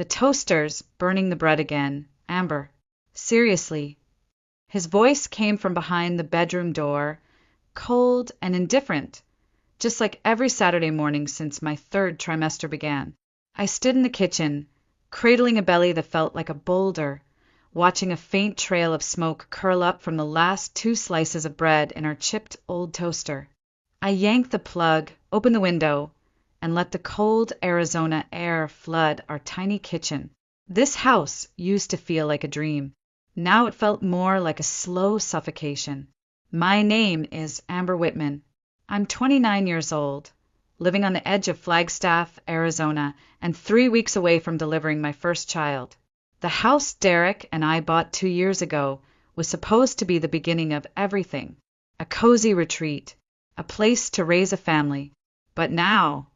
The toaster's burning the bread again. Amber. Seriously. His voice came from behind the bedroom door, cold and indifferent, just like every Saturday morning since my third trimester began. I stood in the kitchen, cradling a belly that felt like a boulder, watching a faint trail of smoke curl up from the last 2 slices of bread in our chipped old toaster. I yanked the plug, opened the window, and let the cold Arizona air flood our tiny kitchen. This house used to feel like a dream. Now it felt more like a slow suffocation. My name is Amber Whitman. I'm 29 years old, living on the edge of Flagstaff, Arizona, and 3 weeks away from delivering my first child. The house Derek and I bought 2 years ago was supposed to be the beginning of everything, a cozy retreat, a place to raise a family. But now,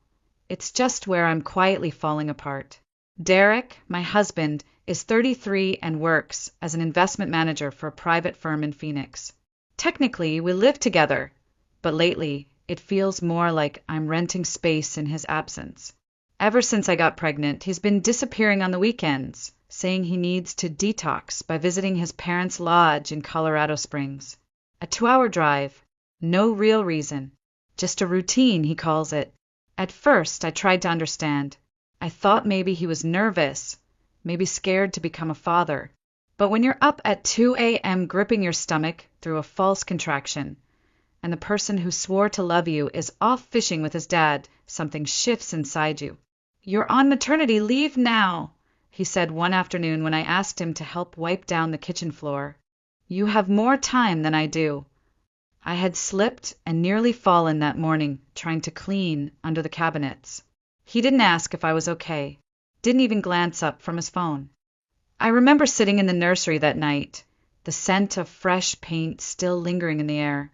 it's just where I'm quietly falling apart. Derek, my husband, is 33 and works as an investment manager for a private firm in Phoenix. Technically, we live together, but lately, it feels more like I'm renting space in his absence. Ever since I got pregnant, he's been disappearing on the weekends, saying he needs to detox by visiting his parents' lodge in Colorado Springs. A 2-hour drive. No real reason. Just a routine, he calls it. At first, I tried to understand. I thought maybe he was nervous, maybe scared to become a father. But when you're up at 2 a.m. gripping your stomach through a false contraction, and the person who swore to love you is off fishing with his dad, something shifts inside you. "You're on maternity leave now," he said one afternoon when I asked him to help wipe down the kitchen floor. "You have more time than I do." I had slipped and nearly fallen that morning trying to clean under the cabinets. He didn't ask if I was okay, didn't even glance up from his phone. I remember sitting in the nursery that night, the scent of fresh paint still lingering in the air,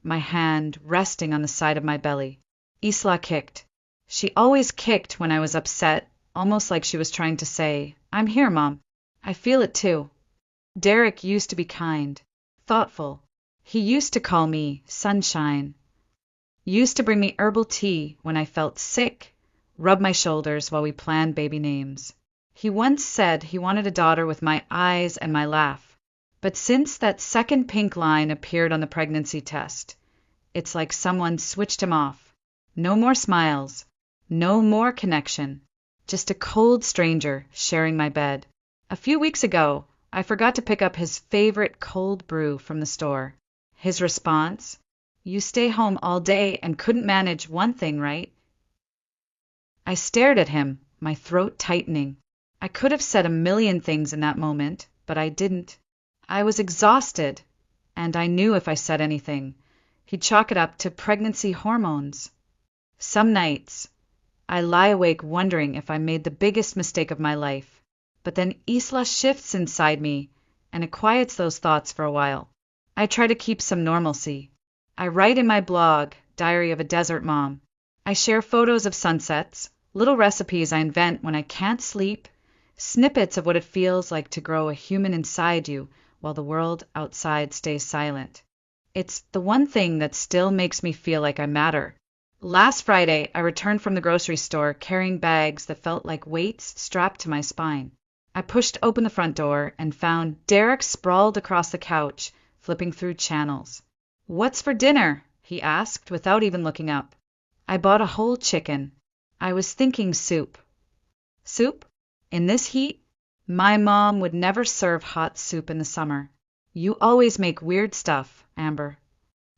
my hand resting on the side of my belly. Isla kicked. She always kicked when I was upset, almost like she was trying to say, "I'm here, Mom. I feel it too." Derek used to be kind, thoughtful. He used to call me Sunshine. Used to bring me herbal tea when I felt sick, rub my shoulders while we planned baby names. He once said he wanted a daughter with my eyes and my laugh. But since that second pink line appeared on the pregnancy test, it's like someone switched him off. No more smiles, no more connection, just a cold stranger sharing my bed. A few weeks ago, I forgot to pick up his favorite cold brew from the store. His response, "You stay home all day and couldn't manage one thing, right?" I stared at him, my throat tightening. I could have said a million things in that moment, but I didn't. I was exhausted, and I knew if I said anything, he'd chalk it up to pregnancy hormones. Some nights, I lie awake wondering if I made the biggest mistake of my life. But then Isla shifts inside me, and it quiets those thoughts for a while. I try to keep some normalcy. I write in my blog, Diary of a Desert Mom. I share photos of sunsets, little recipes I invent when I can't sleep, snippets of what it feels like to grow a human inside you while the world outside stays silent. It's the one thing that still makes me feel like I matter. Last Friday, I returned from the grocery store carrying bags that felt like weights strapped to my spine. I pushed open the front door and found Derek sprawled across the couch, flipping through channels. "What's for dinner?" he asked without even looking up. I bought a whole chicken. I was thinking soup. Soup? In this heat? My mom would never serve hot soup in the summer. "You always make weird stuff, Amber."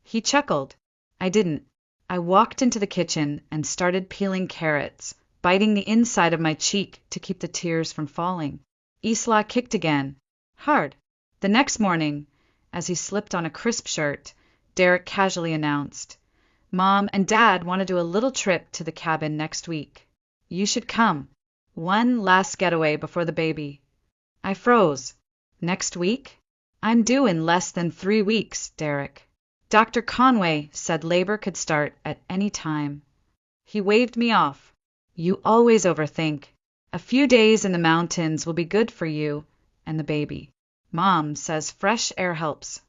He chuckled. I didn't. I walked into the kitchen and started peeling carrots, biting the inside of my cheek to keep the tears from falling. Isla kicked again. Hard. The next morning, as he slipped on a crisp shirt, Derek casually announced, "Mom and Dad want to do a little trip to the cabin next week. You should come. One last getaway before the baby." I froze. Next week? I'm due in less than 3 weeks, Derek. Dr. Conway said labor could start at any time. He waved me off. "You always overthink. A few days in the mountains will be good for you and the baby. Mom says fresh air helps."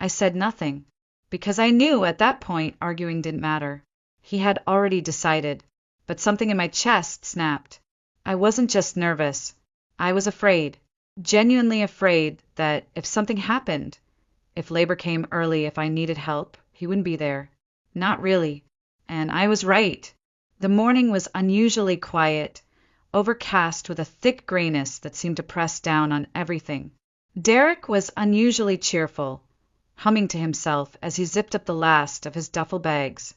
I said nothing, because I knew at that point arguing didn't matter. He had already decided, but something in my chest snapped. I wasn't just nervous. I was afraid. Genuinely afraid that if something happened, if labor came early, if I needed help, he wouldn't be there. Not really. And I was right. The morning was unusually quiet, overcast with a thick grayness that seemed to press down on everything. Derek was unusually cheerful, humming to himself as he zipped up the last of his duffel bags.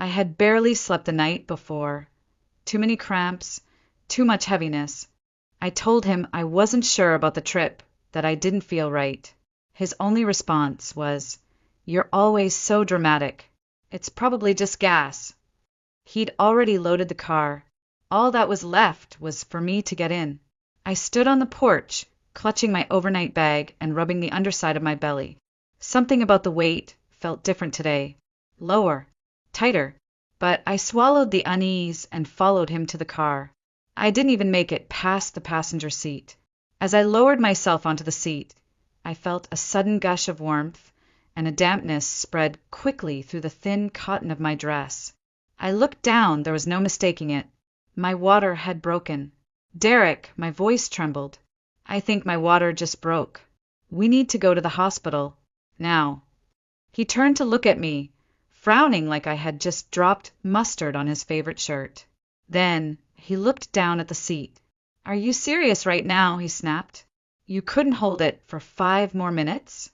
I had barely slept the night before. Too many cramps, too much heaviness. I told him I wasn't sure about the trip, that I didn't feel right. His only response was, "You're always so dramatic. It's probably just gas." He'd already loaded the car. All that was left was for me to get in. I stood on the porch, clutching my overnight bag and rubbing the underside of my belly. Something about the weight felt different today. Lower, tighter. But I swallowed the unease and followed him to the car. I didn't even make it past the passenger seat. As I lowered myself onto the seat, I felt a sudden gush of warmth, and a dampness spread quickly through the thin cotton of my dress. I looked down, there was no mistaking it. My water had broken. "Derek," my voice trembled. "I think my water just broke. We need to go to the hospital. Now." He turned to look at me, frowning like I had just dropped mustard on his favorite shirt. Then he looked down at the seat. "Are you serious right now?" he snapped. "You couldn't hold it for 5 more minutes?"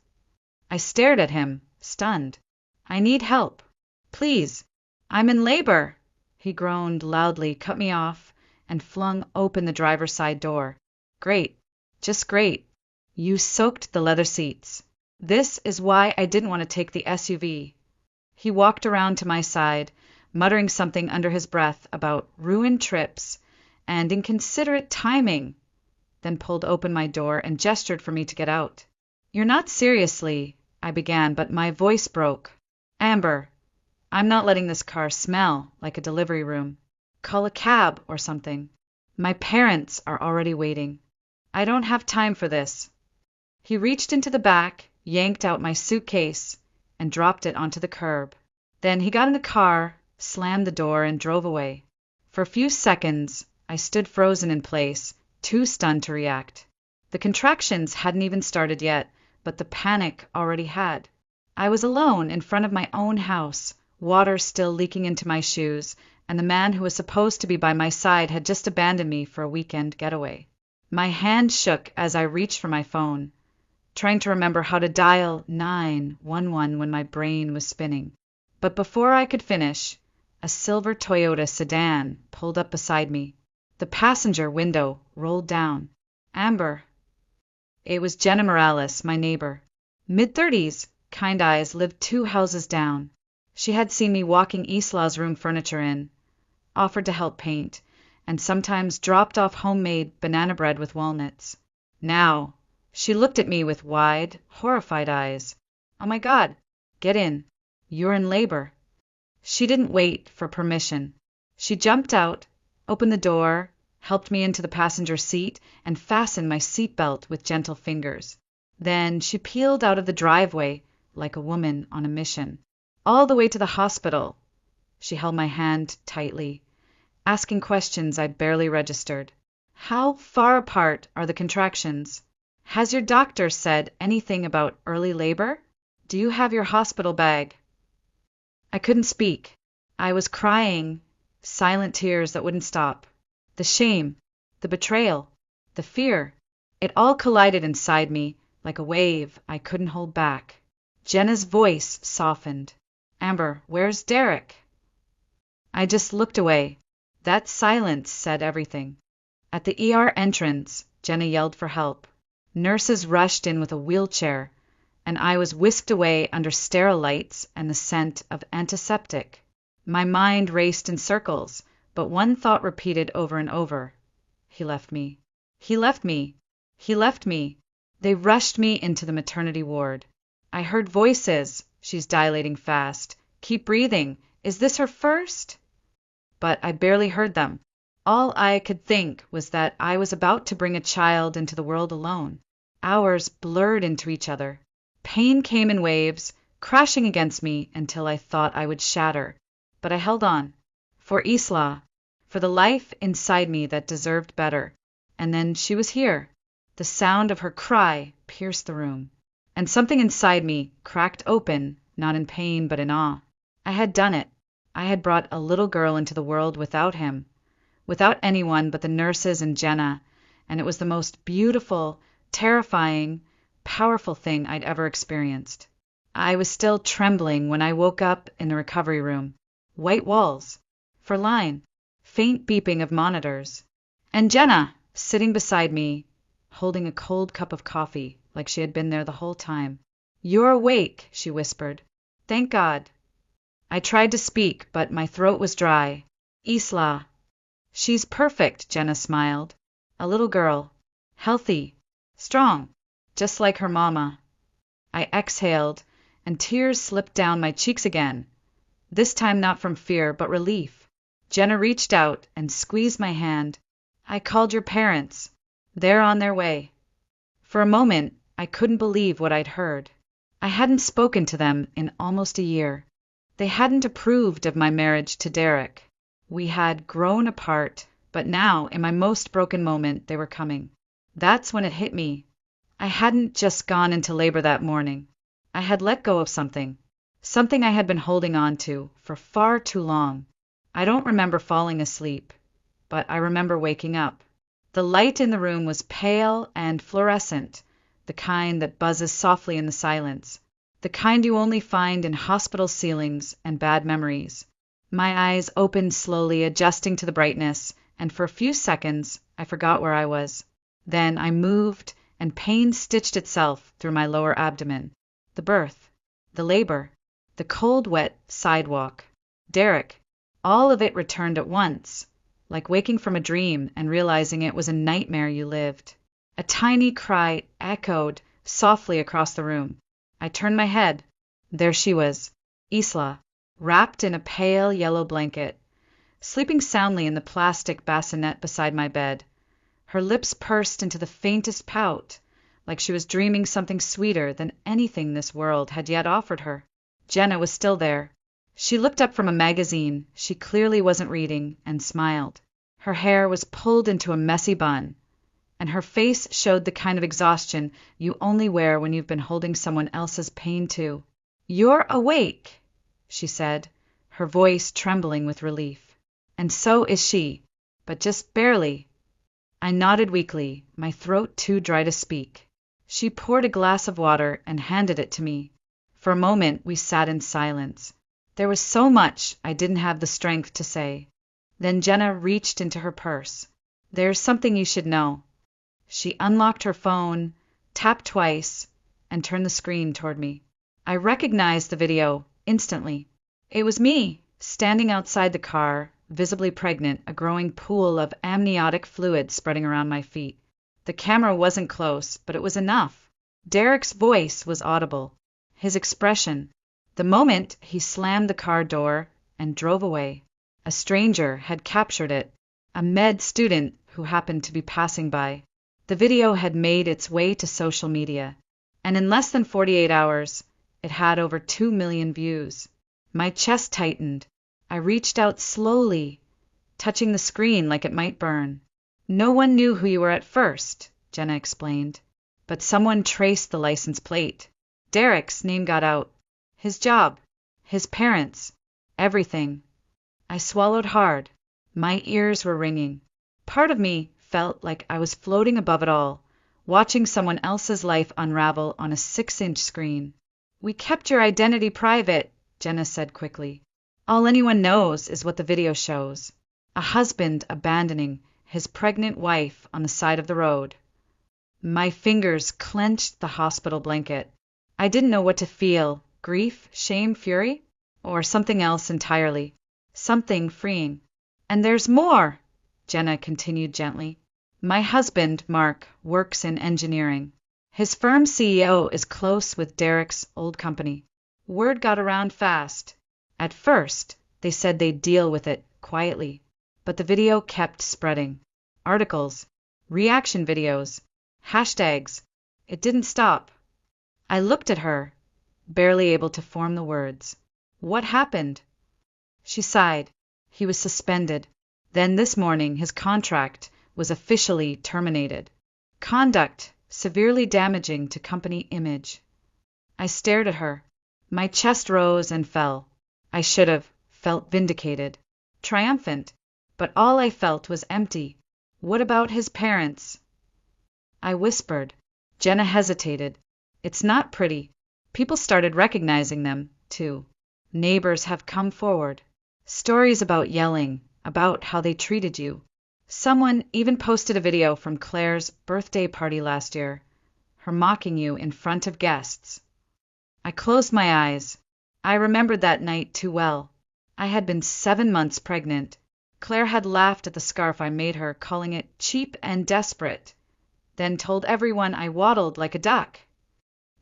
I stared at him, stunned. "I need help. Please. I'm in labor." He groaned loudly, cut me off, and flung open the driver's side door. "Great. Just great. You soaked the leather seats. This is why I didn't want to take the SUV." He walked around to my side, muttering something under his breath about ruined trips and inconsiderate timing, then pulled open my door and gestured for me to get out. "You're not seriously," I began, but my voice broke. "Amber, I'm not letting this car smell like a delivery room. Call a cab or something. My parents are already waiting. I don't have time for this." He reached into the back, yanked out my suitcase, and dropped it onto the curb. Then he got in the car, slammed the door, and drove away. For a few seconds, I stood frozen in place, too stunned to react. The contractions hadn't even started yet, but the panic already had. I was alone in front of my own house, water still leaking into my shoes, and the man who was supposed to be by my side had just abandoned me for a weekend getaway. My hand shook as I reached for my phone, trying to remember how to dial 911 when my brain was spinning. But before I could finish, a silver Toyota sedan pulled up beside me. The passenger window rolled down. "Amber." It was Jenna Morales, my neighbor. Mid-30s, kind eyes, lived 2 houses down. She had seen me walking Isla's room furniture in, offered to help paint, and sometimes dropped off homemade banana bread with walnuts. Now, she looked at me with wide, horrified eyes. "Oh my God, get in. You're in labor." She didn't wait for permission. She jumped out, opened the door, helped me into the passenger seat, and fastened my seatbelt with gentle fingers. Then she peeled out of the driveway like a woman on a mission. "All the way to the hospital." She held my hand tightly, asking questions I barely registered. "How far apart are the contractions? Has your doctor said anything about early labor? Do you have your hospital bag?" I couldn't speak. I was crying, silent tears that wouldn't stop. The shame, the betrayal, the fear, it all collided inside me like a wave I couldn't hold back. Jenna's voice softened. "Amber, where's Derek?" I just looked away. That silence said everything. At the ER entrance, Jenna yelled for help. Nurses rushed in with a wheelchair, and I was whisked away under sterile lights and the scent of antiseptic. My mind raced in circles, but one thought repeated over and over. He left me. He left me. He left me. They rushed me into the maternity ward. I heard voices. "She's dilating fast. Keep breathing. Is this her first?" But I barely heard them. All I could think was that I was about to bring a child into the world alone. Hours blurred into each other. Pain came in waves, crashing against me until I thought I would shatter. But I held on. For Isla, for the life inside me that deserved better. And then she was here. The sound of her cry pierced the room, and something inside me cracked open, not in pain but in awe. I had done it. I had brought a little girl into the world without him, without anyone but the nurses and Jenna, and it was the most beautiful, terrifying, powerful thing I'd ever experienced. I was still trembling when I woke up in the recovery room. White walls. For line. Faint beeping of monitors. And Jenna, sitting beside me, holding a cold cup of coffee, like she had been there the whole time. "You're awake," she whispered. "Thank God." I tried to speak, but my throat was dry. "Isla." "She's perfect," Jenna smiled. "A little girl. Healthy. Strong. Just like her mama." I exhaled, and tears slipped down my cheeks again. This time not from fear, but relief. Jenna reached out and squeezed my hand. "I called your parents. They're on their way." For a moment, I couldn't believe what I'd heard. I hadn't spoken to them in almost a year. They hadn't approved of my marriage to Derek. We had grown apart, but now, in my most broken moment, they were coming. That's when it hit me. I hadn't just gone into labor that morning. I had let go of something. Something I had been holding on to for far too long. I don't remember falling asleep, but I remember waking up. The light in the room was pale and fluorescent, the kind that buzzes softly in the silence, the kind you only find in hospital ceilings and bad memories. My eyes opened slowly, adjusting to the brightness, and for a few seconds I forgot where I was. Then I moved, and pain stitched itself through my lower abdomen. The birth, the labor, the cold, wet sidewalk, Derek, all of it returned at once, like waking from a dream and realizing it was a nightmare you lived. A tiny cry echoed softly across the room. I turned my head. There she was, Isla, wrapped in a pale yellow blanket, sleeping soundly in the plastic bassinet beside my bed. Her lips pursed into the faintest pout, like she was dreaming something sweeter than anything this world had yet offered her. Jenna was still there. She looked up from a magazine she clearly wasn't reading and smiled. Her hair was pulled into a messy bun, and her face showed the kind of exhaustion you only wear when you've been holding someone else's pain too. "You're awake," she said, her voice trembling with relief. "And so is she, but just barely." I nodded weakly, my throat too dry to speak. She poured a glass of water and handed it to me. For a moment we sat in silence. There was so much I didn't have the strength to say. Then Jenna reached into her purse. "There's something you should know." She unlocked her phone, tapped twice, and turned the screen toward me. I recognized the video instantly. It was me, standing outside the car, visibly pregnant, a growing pool of amniotic fluid spreading around my feet. The camera wasn't close, but it was enough. Derek's voice was audible. His expression. The moment he slammed the car door and drove away. A stranger had captured it, a med student who happened to be passing by. The video had made its way to social media, and in less than 48 hours, it had over 2 million views. My chest tightened. I reached out slowly, touching the screen like it might burn. "No one knew who you were at first," Jenna explained, "but someone traced the license plate. Derek's name got out. His job, his parents, everything." I swallowed hard. My ears were ringing. Part of me felt like I was floating above it all, watching someone else's life unravel on a 6-inch screen. "We kept your identity private," Jenna said quickly. "All anyone knows is what the video shows. A husband abandoning his pregnant wife on the side of the road." My fingers clenched the hospital blanket. I didn't know what to feel, grief, shame, fury, or something else entirely. Something freeing. "And there's more," Jenna continued gently. "My husband, Mark, works in engineering. His firm's CEO is close with Derek's old company. Word got around fast. At first, they said they'd deal with it quietly, but the video kept spreading. Articles, reaction videos, hashtags. It didn't stop." I looked at her, barely able to form the words. "What happened?" She sighed. "He was suspended. Then this morning his contract was officially terminated. Conduct severely damaging to company image. I stared at her. My chest rose and fell. I should have felt vindicated, triumphant, but all I felt was empty. What about his parents? I whispered. Jenna hesitated. It's not pretty. People started recognizing them, too. Neighbors have come forward. Stories about yelling, about how they treated you. Someone even posted a video from Claire's birthday party last year, her mocking you in front of guests. I closed my eyes. I remembered that night too well. I had been 7 months pregnant. Claire had laughed at the scarf I made her, calling it cheap and desperate, then told everyone I waddled like a duck.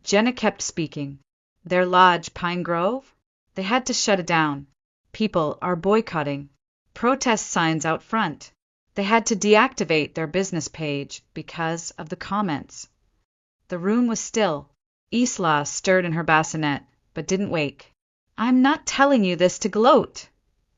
Jenna kept speaking. Their lodge, Pine Grove? They had to shut it down. People are boycotting. Protest signs out front. They had to deactivate their business page because of the comments. The room was still. Isla stirred in her bassinet, but didn't wake. I'm not telling you this to gloat,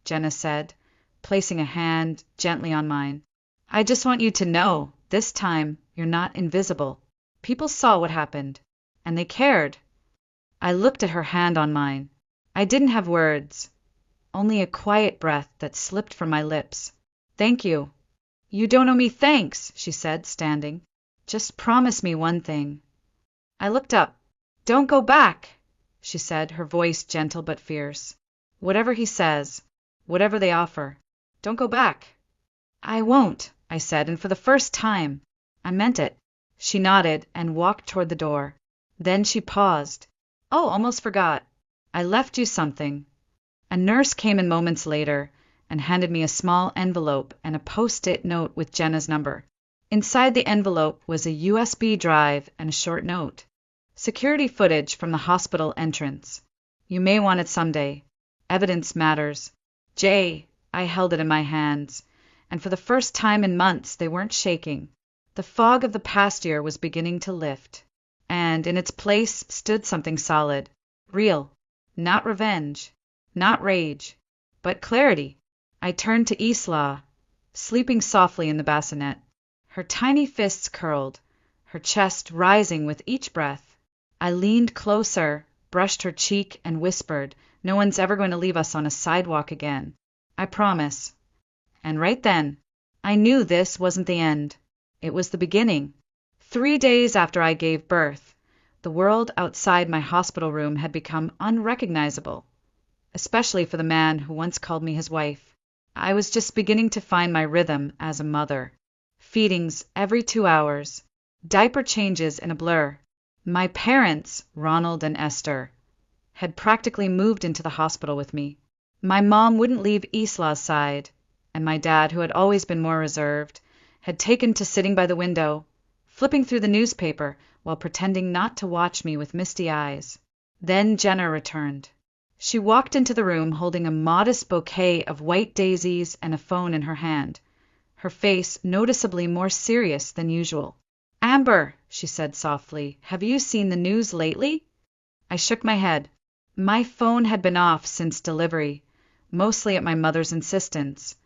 Jenna said, placing a hand gently on mine. I just want you to know, this time, you're not invisible. People saw what happened, and they cared. I looked at her hand on mine. I didn't have words, only a quiet breath that slipped from my lips. Thank you. You don't owe me thanks, she said, standing. Just promise me one thing. I looked up. Don't go back, she said, her voice gentle but fierce. Whatever he says, whatever they offer, don't go back. I won't, I said, and for the first time, I meant it. She nodded and walked toward the door. Then she paused. Oh, almost forgot. I left you something. A nurse came in moments later and handed me a small envelope and a post-it note with Jenna's number. Inside the envelope was a USB drive and a short note. Security footage from the hospital entrance. You may want it someday. Evidence matters. Jay, I held it in my hands, and for the first time in months they weren't shaking. The fog of the past year was beginning to lift, and in its place stood something solid, real, not revenge, not rage, but clarity. I turned to Isla, sleeping softly in the bassinet, her tiny fists curled, her chest rising with each breath. I leaned closer, brushed her cheek, and whispered, No one's ever going to leave us on a sidewalk again. I promise. And right then, I knew this wasn't the end. It was the beginning. 3 days after I gave birth, the world outside my hospital room had become unrecognizable, especially for the man who once called me his wife. I was just beginning to find my rhythm as a mother. Feedings every 2 hours, diaper changes in a blur. My parents, Ronald and Esther, had practically moved into the hospital with me. My mom wouldn't leave Isla's side, and my dad, who had always been more reserved, had taken to sitting by the window, flipping through the newspaper while pretending not to watch me with misty eyes. Then Jenna returned. She walked into the room holding a modest bouquet of white daisies and a phone in her hand, her face noticeably more serious than usual. Amber, she said softly, have you seen the news lately? I shook my head. My phone had been off since delivery, mostly at my mother's insistence,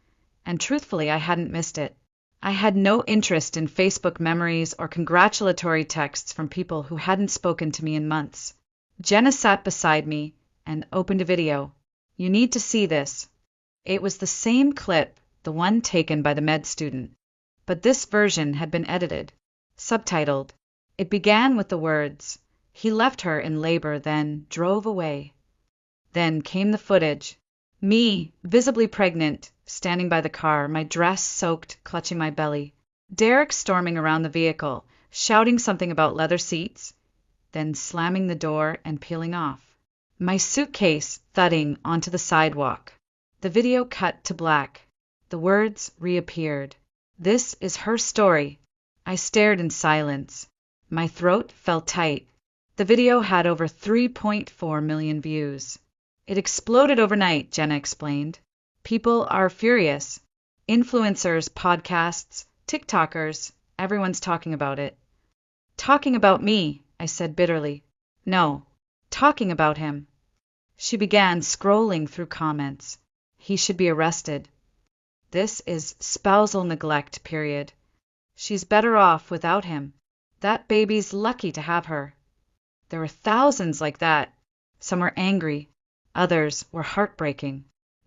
and truthfully I hadn't missed it. I had no interest in Facebook memories or congratulatory texts from people who hadn't spoken to me in months. Jenna sat beside me and opened a video. You need to see this. It was the same clip, the one taken by the med student, but this version had been edited. Subtitled. It began with the words, He left her in labor, then drove away. Then came the footage. Me, visibly pregnant, standing by the car, my dress soaked, clutching my belly. Derek storming around the vehicle, shouting something about leather seats, then slamming the door and peeling off. My suitcase thudding onto the sidewalk. The video cut to black. The words reappeared. This is her story. I stared in silence. My throat felt tight. The video had over 3.4 million views. It exploded overnight, Jenna explained. People are furious. Influencers, podcasts, TikTokers, everyone's talking about it. Talking about me, I said bitterly. No, talking about him. She began scrolling through comments. He should be arrested. This is spousal neglect, period. She's better off without him. That baby's lucky to have her. There were thousands like that. Some were angry. Others were heartbreaking.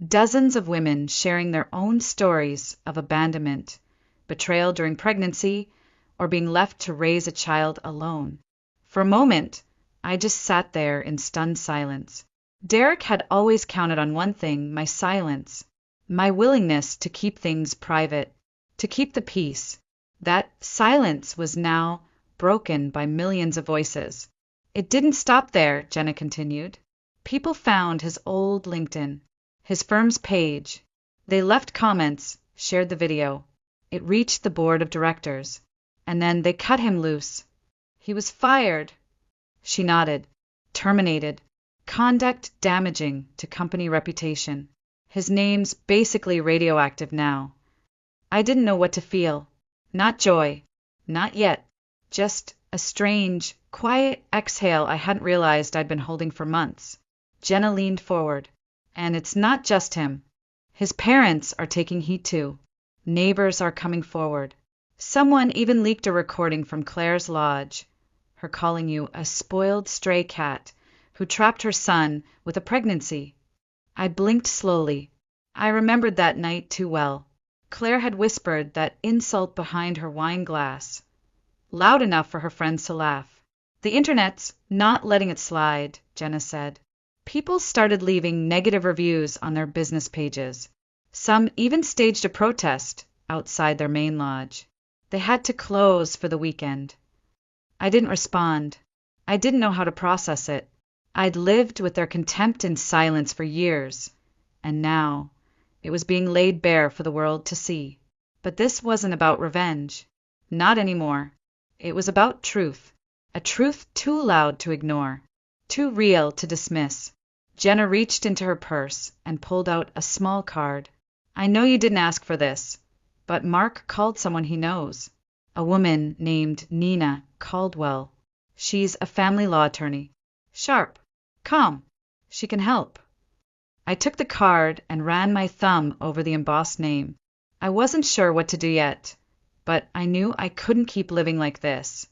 Dozens of women sharing their own stories of abandonment, betrayal during pregnancy, or being left to raise a child alone. For a moment, I just sat there in stunned silence. Derek had always counted on one thing, my silence, my willingness to keep things private, to keep the peace. That silence was now broken by millions of voices. It didn't stop there, Jenna continued. People found his old LinkedIn, his firm's page. They left comments, shared the video. It reached the board of directors. And then they cut him loose. He was fired. She nodded. Terminated. Conduct damaging to company reputation. His name's basically radioactive now. I didn't know what to feel. Not joy. Not yet. Just a strange, quiet exhale I hadn't realized I'd been holding for months. Jenna leaned forward. And it's not just him. His parents are taking heat too. Neighbors are coming forward. Someone even leaked a recording from Claire's lodge, her calling you a spoiled stray cat who trapped her son with a pregnancy. I blinked slowly. I remembered that night too well. Claire had whispered that insult behind her wine glass, loud enough for her friends to laugh. The internet's not letting it slide, Jenna said. People started leaving negative reviews on their business pages. Some even staged a protest outside their main lodge. They had to close for the weekend. I didn't respond. I didn't know how to process it. I'd lived with their contempt in silence for years, and now it was being laid bare for the world to see. But this wasn't about revenge. Not anymore. It was about truth. A truth too loud to ignore, too real to dismiss. Jenna reached into her purse and pulled out a small card. I know you didn't ask for this, but Mark called someone he knows. A woman named Nina Caldwell. She's a family law attorney. Sharp. Calm. She can help. I took the card and ran my thumb over the embossed name. I wasn't sure what to do yet, but I knew I couldn't keep living like this,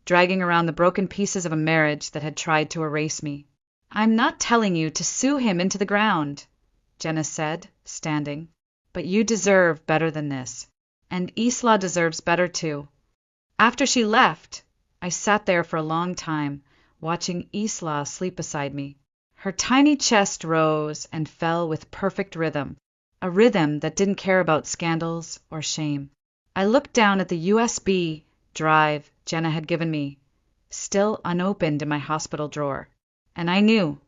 dragging around the broken pieces of a marriage that had tried to erase me. I'm not telling you to sue him into the ground, Jenna said, standing. But you deserve better than this. And Isla deserves better too. After she left, I sat there for a long time, watching Isla sleep beside me. Her tiny chest rose and fell with perfect rhythm, a rhythm that didn't care about scandals or shame. I looked down at the USB drive Jenna had given me, still unopened in my hospital drawer. And I knew.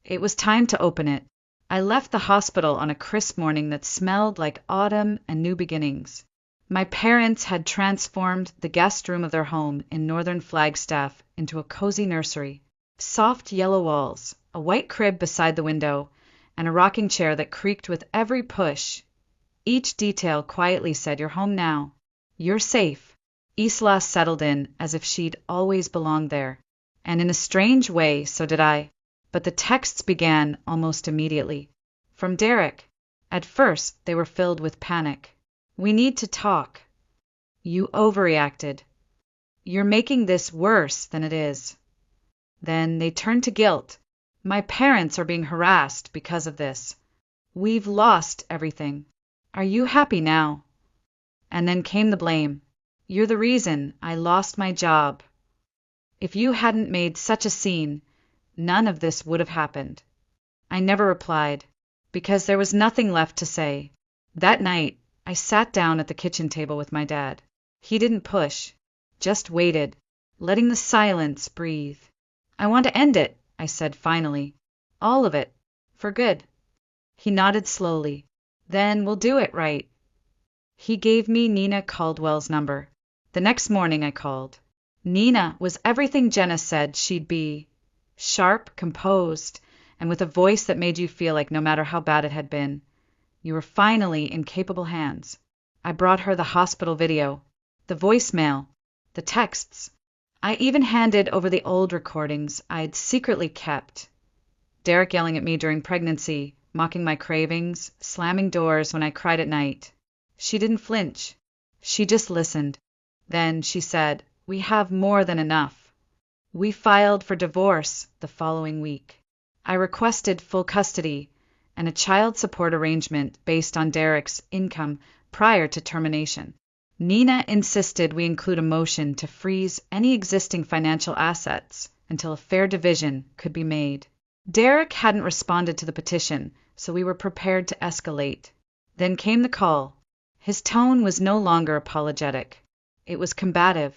It was time to open it. I left the hospital on a crisp morning that smelled like autumn and new beginnings. My parents had transformed the guest room of their home in northern Flagstaff into a cozy nursery. Soft yellow walls, a white crib beside the window, and a rocking chair that creaked with every push. Each detail quietly said, "You're home now. You're safe." Isla settled in as if she'd always belonged there. And in a strange way, so did I. But the texts began almost immediately. From Derek. At first, they were filled with panic. "We need to talk. You overreacted. You're making this worse than it is." Then they turned to guilt. "My parents are being harassed because of this. We've lost everything. Are you happy now?" And then came the blame. "You're the reason I lost my job. If you hadn't made such a scene, none of this would have happened." I never replied, because there was nothing left to say. That night, I sat down at the kitchen table with my dad. He didn't push, just waited, letting the silence breathe. "I want to end it," I said finally. "All of it. For good." He nodded slowly. "Then we'll do it right." He gave me Nina Caldwell's number. The next morning I called. Nina was everything Jenna said she'd be. Sharp, composed, and with a voice that made you feel like no matter how bad it had been, you were finally in capable hands. I brought her the hospital video, the voicemail, the texts. I even handed over the old recordings I'd secretly kept. Derek yelling at me during pregnancy, mocking my cravings, slamming doors when I cried at night. She didn't flinch. She just listened. Then she said, "We have more than enough." We filed for divorce the following week. I requested full custody and a child support arrangement based on Derek's income prior to termination. Nina insisted we include a motion to freeze any existing financial assets until a fair division could be made. Derek hadn't responded to the petition, so we were prepared to escalate. Then came the call. His tone was no longer apologetic. It was combative.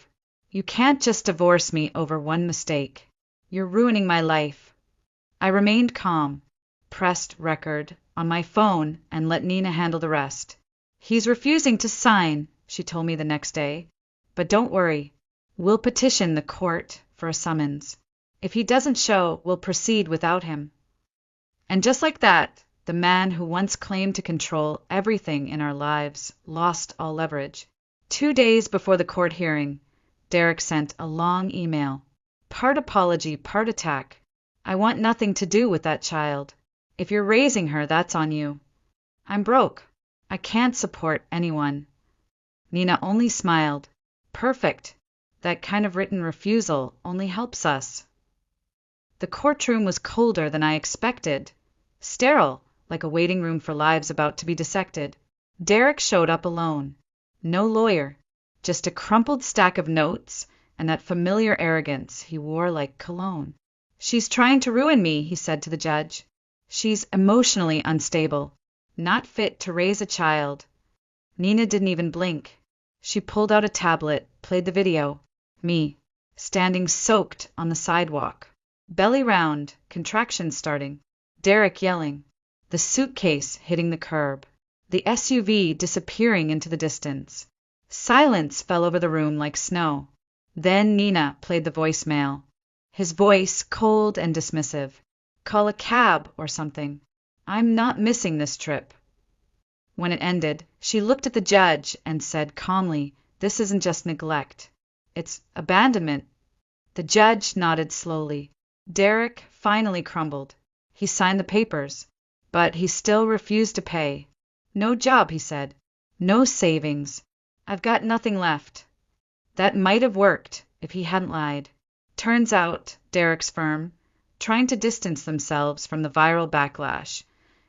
"You can't just divorce me over one mistake. You're ruining my life." I remained calm, pressed record on my phone, and let Nina handle the rest. "He's refusing to sign," she told me the next day. "But don't worry. We'll petition the court for a summons. If he doesn't show, we'll proceed without him." And just like that, the man who once claimed to control everything in our lives lost all leverage. 2 days before the court hearing, Derek sent a long email. Part apology, part attack. "I want nothing to do with that child. If you're raising her, that's on you. I'm broke. I can't support anyone." Nina only smiled. "Perfect. That kind of written refusal only helps us." The courtroom was colder than I expected. Sterile, like a waiting room for lives about to be dissected. Derek showed up alone. No lawyer, just a crumpled stack of notes and that familiar arrogance he wore like cologne. "She's trying to ruin me," he said to the judge. "She's emotionally unstable, not fit to raise a child." Nina didn't even blink. She pulled out a tablet, played the video. Me, standing soaked on the sidewalk. Belly round, contractions starting. Derek yelling. The suitcase hitting the curb. The SUV disappearing into the distance. Silence fell over the room like snow. Then Nina played the voicemail. His voice cold and dismissive. "Call a cab or something. I'm not missing this trip." When it ended, she looked at the judge and said calmly, "This isn't just neglect. It's abandonment." The judge nodded slowly. Derek finally crumbled. He signed the papers, but he still refused to pay. "No job," he said. "No savings. I've got nothing left." That might have worked if he hadn't lied. Turns out, Derek's firm, trying to distance themselves from the viral backlash,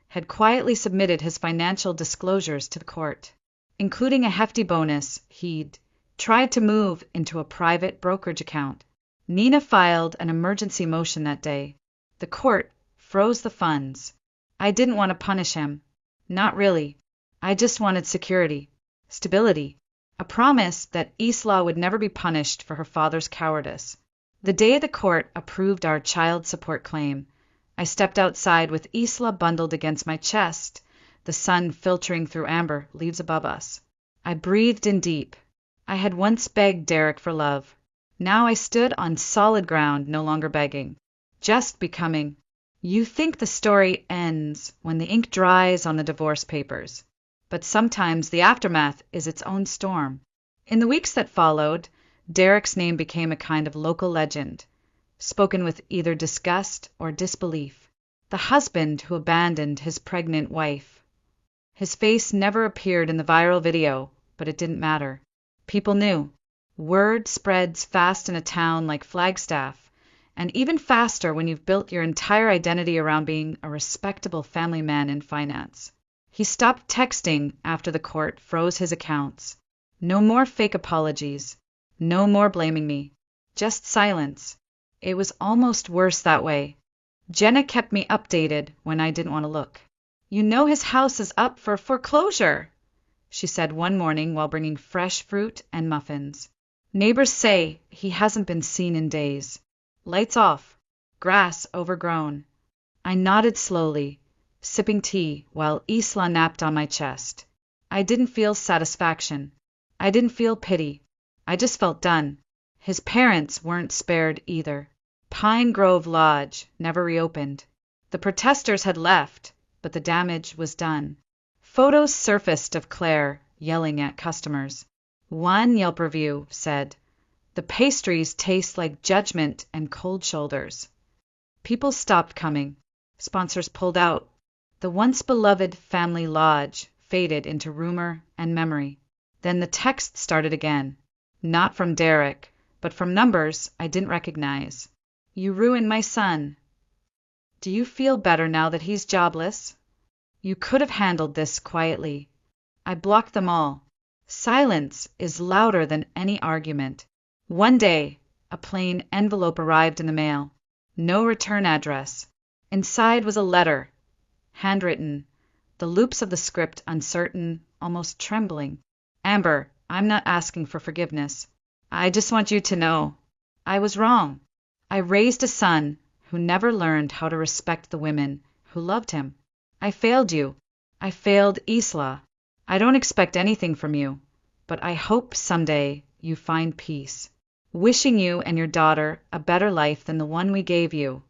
had quietly submitted his financial disclosures to the court, including a hefty bonus he'd tried to move into a private brokerage account. Nina filed an emergency motion that day. The court froze the funds. I didn't want to punish him. Not really. I just wanted security, stability, a promise that Isla would never be punished for her father's cowardice. The day the court approved our child support claim, I stepped outside with Isla bundled against my chest, the sun filtering through amber leaves above us. I breathed in deep. I had once begged Derek for love. Now I stood on solid ground, no longer begging, just becoming. You think the story ends when the ink dries on the divorce papers, but sometimes the aftermath is its own storm. In the weeks that followed, Derek's name became a kind of local legend, spoken with either disgust or disbelief. The husband who abandoned his pregnant wife. His face never appeared in the viral video, but it didn't matter. People knew. Word spreads fast in a town like Flagstaff, and even faster when you've built your entire identity around being a respectable family man in finance. He stopped texting after the court froze his accounts. No more fake apologies. No more blaming me. Just silence. It was almost worse that way. Jenna kept me updated when I didn't want to look. "You know his house is up for foreclosure," she said one morning while bringing fresh fruit and muffins. "Neighbors say he hasn't been seen in days. Lights off. Grass overgrown." I nodded slowly, sipping tea while Isla napped on my chest. I didn't feel satisfaction. I didn't feel pity. I just felt done. His parents weren't spared either. Pine Grove Lodge never reopened. The protesters had left, but the damage was done. Photos surfaced of Claire yelling at customers. One Yelp review said, "The pastries taste like judgment and cold shoulders." People stopped coming. Sponsors pulled out. The once beloved family lodge faded into rumor and memory. Then the text started again. Not from Derek, but from numbers I didn't recognize. You ruined my son. Do you feel better now that he's jobless? You could have handled this quietly. I blocked them all. Silence is louder than any argument. One day, a plain envelope arrived in the mail. No return address. Inside was a letter, handwritten, the loops of the script uncertain, almost trembling. Amber, I'm not asking for forgiveness. I just want you to know I was wrong. I raised a son who never learned how to respect the women who loved him. I failed you. I failed Isla. I don't expect anything from you, but I hope someday you find peace. Wishing you and your daughter a better life than the one we gave you.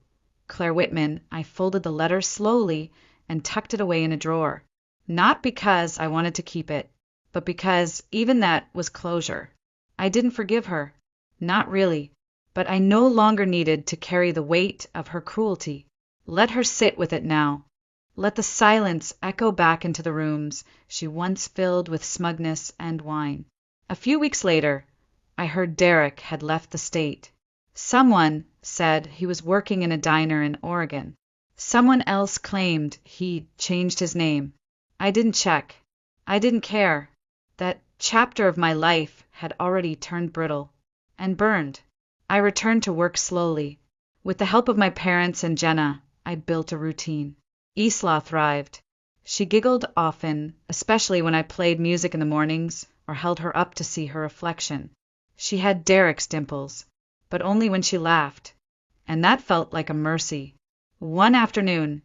Claire Whitman. I folded the letter slowly and tucked it away in a drawer. Not because I wanted to keep it, but because even that was closure. I didn't forgive her. Not really. But I no longer needed to carry the weight of her cruelty. Let her sit with it now. Let the silence echo back into the rooms she once filled with smugness and wine. A few weeks later, I heard Derek had left the state. Someone said he was working in a diner in Oregon. Someone else claimed he'd changed his name. I didn't check. I didn't care. That chapter of my life had already turned brittle and burned. I returned to work slowly. With the help of my parents and Jenna, I built a routine. Isla thrived. She giggled often, especially when I played music in the mornings or held her up to see her reflection. She had Derek's dimples, but only when she laughed, and that felt like a mercy. One afternoon,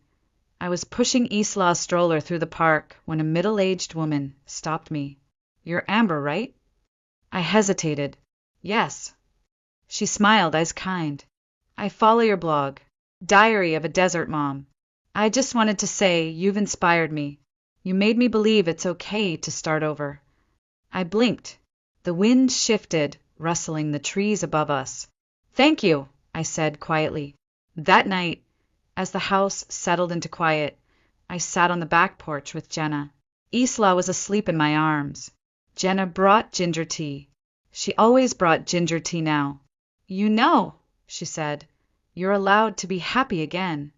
I was pushing Isla's stroller through the park when a middle-aged woman stopped me. You're Amber, right? I hesitated. Yes. She smiled, eyes kind. I follow your blog, Diary of a Desert Mom. I just wanted to say you've inspired me. You made me believe it's okay to start over. I blinked. The wind shifted, rustling the trees above us. Thank you, I said quietly. That night, as the house settled into quiet, I sat on the back porch with Jenna. Isla was asleep in my arms. Jenna brought ginger tea. She always brought ginger tea now. You know, she said, you're allowed to be happy again.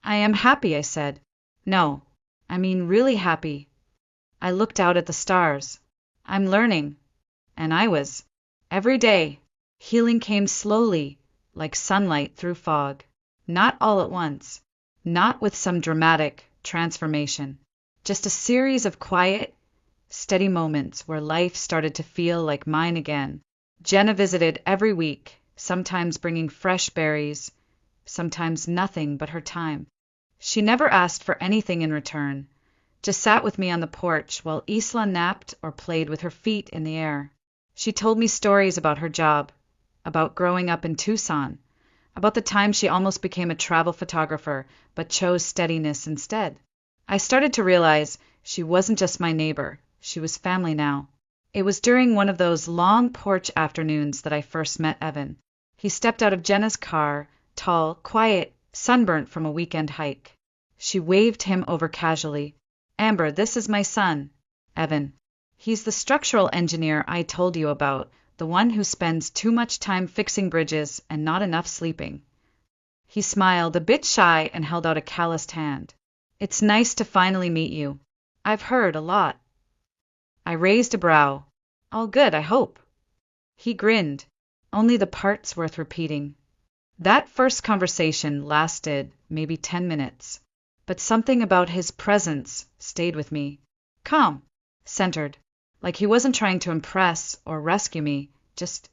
I am happy, I said. No, I mean really happy. I looked out at the stars. I'm learning. And I was. Every day, healing came slowly, like sunlight through fog. Not all at once. Not with some dramatic transformation. Just a series of quiet, steady moments where life started to feel like mine again. Jenna visited every week, sometimes bringing fresh berries, sometimes nothing but her time. She never asked for anything in return, just sat with me on the porch while Isla napped or played with her feet in the air. She told me stories about her job, about growing up in Tucson, about the time she almost became a travel photographer but chose steadiness instead. I started to realize she wasn't just my neighbor, she was family now. It was during one of those long porch afternoons that I first met Evan. He stepped out of Jenna's car, tall, quiet, sunburnt from a weekend hike. She waved him over casually. Amber, this is my son, Evan. He's the structural engineer I told you about, the one who spends too much time fixing bridges and not enough sleeping. He smiled, a bit shy, and held out a calloused hand. It's nice to finally meet you. I've heard a lot. I raised a brow. All good, I hope. He grinned. Only the parts worth repeating. That first conversation lasted maybe 10 minutes, but something about his presence stayed with me. Calm, centered, like he wasn't trying to impress or rescue me, just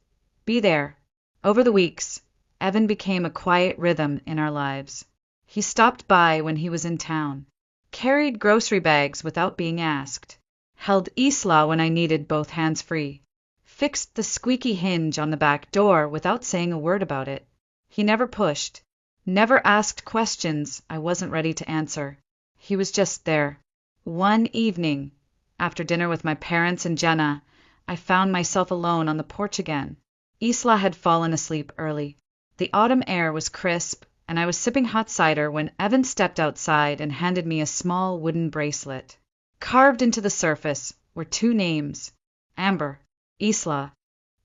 be there. Over the weeks, Evan became a quiet rhythm in our lives. He stopped by when he was in town, carried grocery bags without being asked, held Isla when I needed both hands free, fixed the squeaky hinge on the back door without saying a word about it. He never pushed, never asked questions I wasn't ready to answer. He was just there. One evening, after dinner with my parents and Jenna, I found myself alone on the porch again. Isla had fallen asleep early. The autumn air was crisp, and I was sipping hot cider when Evan stepped outside and handed me a small wooden bracelet. Carved into the surface were two names, Amber, Isla.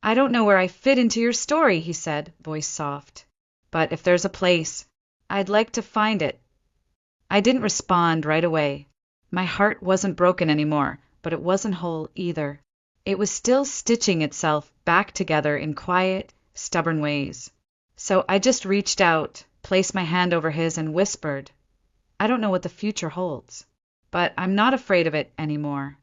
I don't know where I fit into your story, he said, voice soft. But if there's a place, I'd like to find it. I didn't respond right away. My heart wasn't broken anymore, but it wasn't whole either. It was still stitching itself back together in quiet, stubborn ways. So I just reached out, placed my hand over his, and whispered, I don't know what the future holds, but I'm not afraid of it anymore.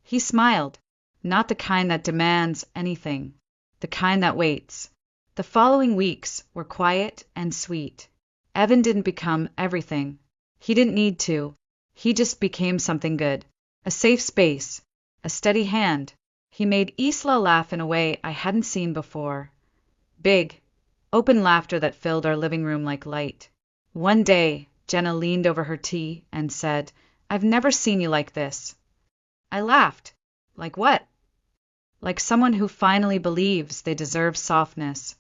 He smiled, not the kind that demands anything, the kind that waits. The following weeks were quiet and sweet. Evan didn't become everything. He didn't need to. He just became something good. A safe space, a steady hand. He made Isla laugh in a way I hadn't seen before. Big, open laughter that filled our living room like light. One day, Jenna leaned over her tea and said, I've never seen you like this. I laughed. Like what? Like someone who finally believes they deserve softness.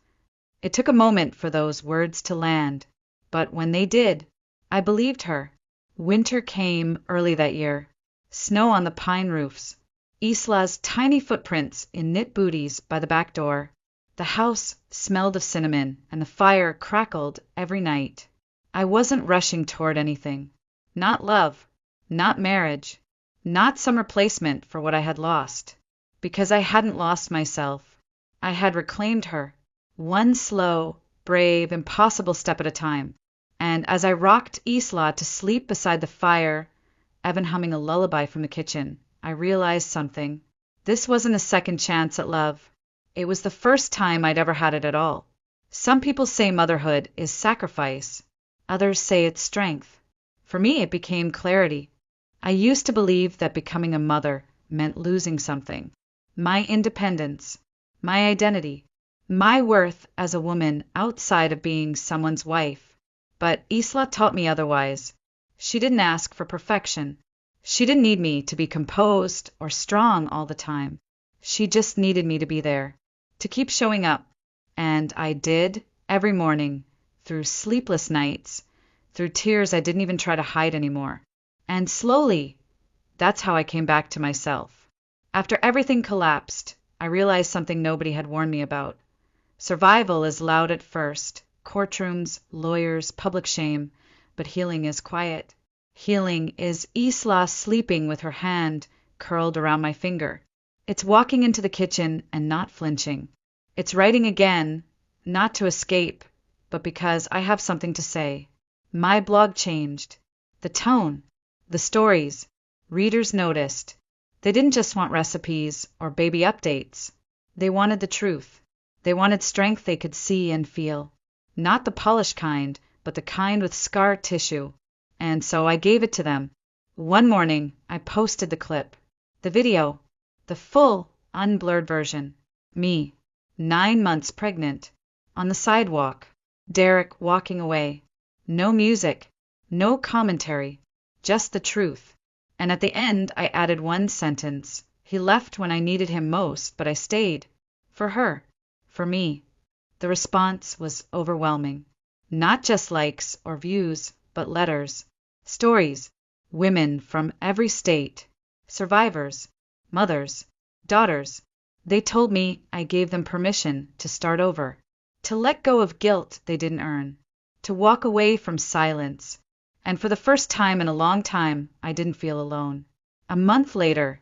It took a moment for those words to land, but when they did, I believed her. Winter came early that year. Snow on the pine roofs. Isla's tiny footprints in knit booties by the back door. The house smelled of cinnamon, and the fire crackled every night. I wasn't rushing toward anything. Not love. Not marriage. Not some replacement for what I had lost. Because I hadn't lost myself. I had reclaimed her. One slow, brave, impossible step at a time. And as I rocked Isla to sleep beside the fire, Evan humming a lullaby from the kitchen, I realized something. This wasn't a second chance at love. It was the first time I'd ever had it at all. Some people say motherhood is sacrifice. Others say it's strength. For me, it became clarity. I used to believe that becoming a mother meant losing something. My independence, my identity, my worth as a woman outside of being someone's wife. But Isla taught me otherwise. She didn't ask for perfection. She didn't need me to be composed or strong all the time. She just needed me to be there, to keep showing up. And I did, every morning, through sleepless nights, through tears I didn't even try to hide anymore. And slowly, that's how I came back to myself. After everything collapsed, I realized something nobody had warned me about. Survival is loud at first. Courtrooms, lawyers, public shame. But healing is quiet. Healing is Isla sleeping with her hand curled around my finger. It's walking into the kitchen and not flinching. It's writing again, not to escape, but because I have something to say. My blog changed. The tone, the stories, readers noticed. They didn't just want recipes or baby updates. They wanted the truth. They wanted strength they could see and feel. Not the polished kind, but the kind with scar tissue. And so I gave it to them. One morning, I posted the clip, the video, the full, unblurred version. Me, 9 months pregnant, on the sidewalk, Derek walking away. No music, no commentary, just the truth. And at the end, I added one sentence. He left when I needed him most, but I stayed. For her. For me. The response was overwhelming. Not just likes or views, but letters. Stories. Women from every state. Survivors. Mothers. Daughters. They told me I gave them permission to start over. To let go of guilt they didn't earn. To walk away from silence. And for the first time in a long time, I didn't feel alone. A month later,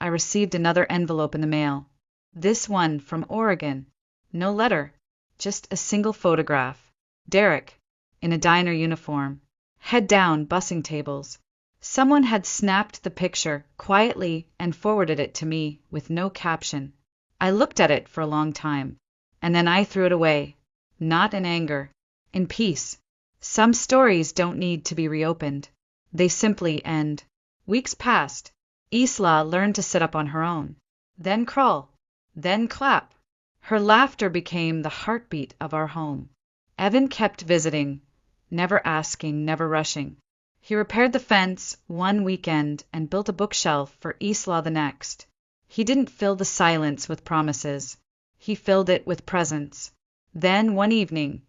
I received another envelope in the mail. This one from Oregon. No letter, just a single photograph. Derek, in a diner uniform, head down, bussing tables. Someone had snapped the picture quietly and forwarded it to me with no caption. I looked at it for a long time, and then I threw it away. Not in anger, in peace. Some stories don't need to be reopened. They simply end. Weeks passed. Isla learned to sit up on her own. Then crawl. Then clap. Her laughter became the heartbeat of our home. Evan kept visiting, never asking, never rushing. He repaired the fence one weekend and built a bookshelf for Isla the next. He didn't fill the silence with promises. He filled it with presence. Then one evening,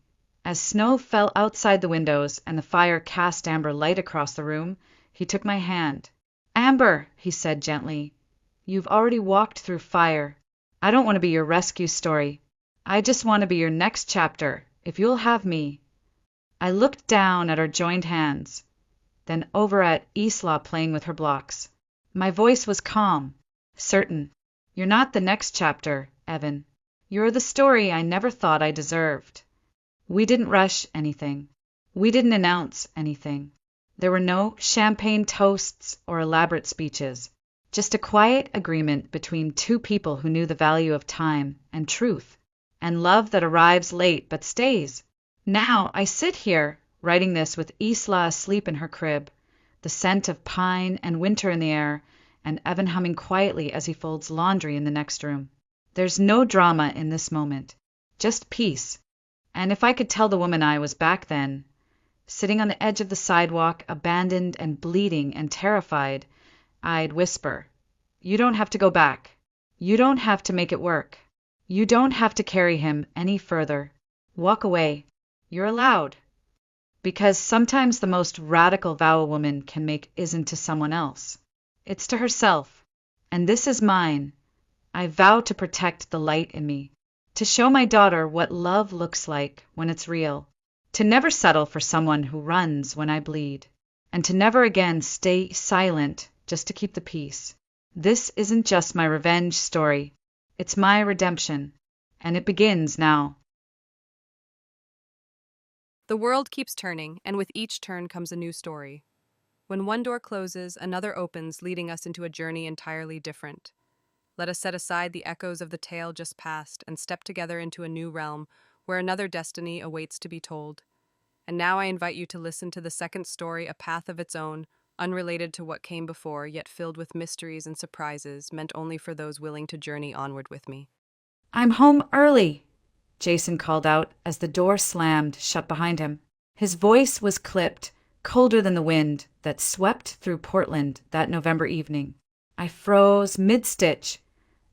as snow fell outside the windows and the fire cast amber light across the room, he took my hand. Amber, he said gently, you've already walked through fire. I don't want to be your rescue story. I just want to be your next chapter, if you'll have me. I looked down at our joined hands, then over at Isla playing with her blocks. My voice was calm, certain. You're not the next chapter, Evan. You're the story I never thought I deserved. We didn't rush anything. We didn't announce anything. There were no champagne toasts or elaborate speeches, just a quiet agreement between two people who knew the value of time and truth, and love that arrives late but stays. Now I sit here, writing this with Isla asleep in her crib, the scent of pine and winter in the air, and Evan humming quietly as he folds laundry in the next room. There's no drama in this moment, just peace. And if I could tell the woman I was back then, sitting on the edge of the sidewalk, abandoned and bleeding and terrified, I'd whisper, you don't have to go back. You don't have to make it work. You don't have to carry him any further. Walk away. You're allowed. Because sometimes the most radical vow a woman can make isn't to someone else. It's to herself. And this is mine. I vow to protect the light in me, to show my daughter what love looks like when it's real, to never settle for someone who runs when I bleed, and to never again stay silent just to keep the peace. This isn't just my revenge story. It's my redemption, and it begins now. The world keeps turning, and with each turn comes a new story. When one door closes, another opens, leading us into a journey entirely different. Let us set aside the echoes of the tale just past and step together into a new realm where another destiny awaits to be told. And now I invite you to listen to the second story, a path of its own, unrelated to what came before, yet filled with mysteries and surprises meant only for those willing to journey onward with me. I'm home early, Jason called out as the door slammed shut behind him. His voice was clipped, colder than the wind that swept through Portland that November evening. I froze mid-stitch,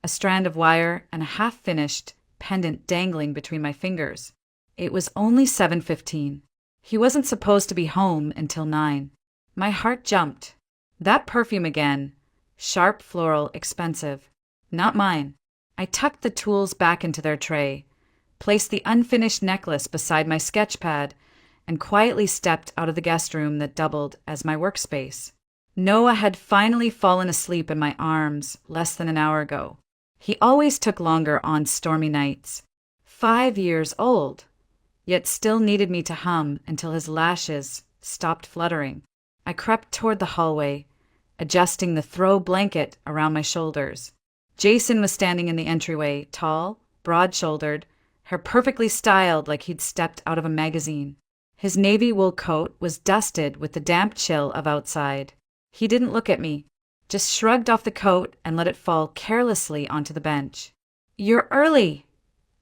a strand of wire and a half-finished pendant dangling between my fingers. It was only 7:15. He wasn't supposed to be home until 9. My heart jumped. That perfume again. Sharp, floral, expensive. Not mine. I tucked the tools back into their tray, placed the unfinished necklace beside my sketch pad, and quietly stepped out of the guest room that doubled as my workspace. Noah had finally fallen asleep in my arms less than an hour ago. He always took longer on stormy nights. 5 years old, yet still needed me to hum until his lashes stopped fluttering. I crept toward the hallway, adjusting the throw blanket around my shoulders. Jason was standing in the entryway, tall, broad-shouldered, hair perfectly styled like he'd stepped out of a magazine. His navy wool coat was dusted with the damp chill of outside. He didn't look at me, just shrugged off the coat and let it fall carelessly onto the bench. "You're early,"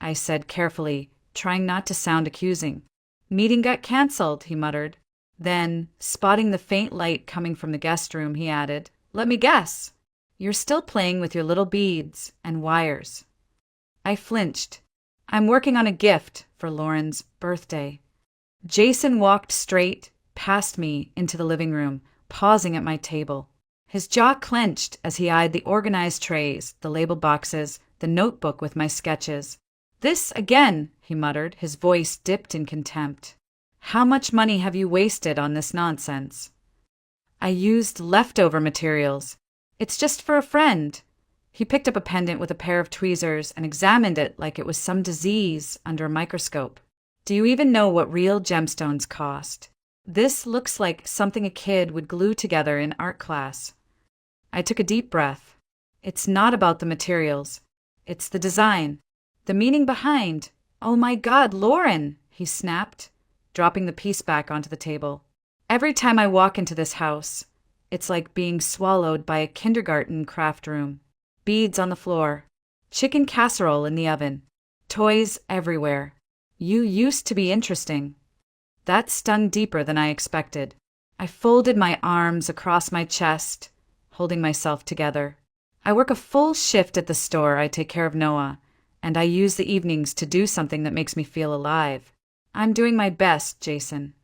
I said carefully, trying not to sound accusing. "Meeting got canceled," he muttered. Then, spotting the faint light coming from the guest room, he added, "Let me guess. You're still playing with your little beads and wires." I flinched. "I'm working on a gift for Lauren's birthday." Jason walked straight past me into the living room, pausing at my table. His jaw clenched as he eyed the organized trays, the label boxes, the notebook with my sketches. "This again," he muttered, his voice dipped in contempt. "How much money have you wasted on this nonsense?" "I used leftover materials. It's just for a friend." He picked up a pendant with a pair of tweezers and examined it like it was some disease under a microscope. "Do you even know what real gemstones cost? This looks like something a kid would glue together in art class." I took a deep breath. "It's not about the materials. It's the design. The meaning behind. Oh my God, Lauren!" he snapped, dropping the piece back onto the table. "Every time I walk into this house, it's like being swallowed by a kindergarten craft room. Beads on the floor, chicken casserole in the oven, toys everywhere. You used to be interesting." That stung deeper than I expected. I folded my arms across my chest, holding myself together. "I work a full shift at the store. I take care of Noah, and I use the evenings to do something that makes me feel alive. I'm doing my best, Jason."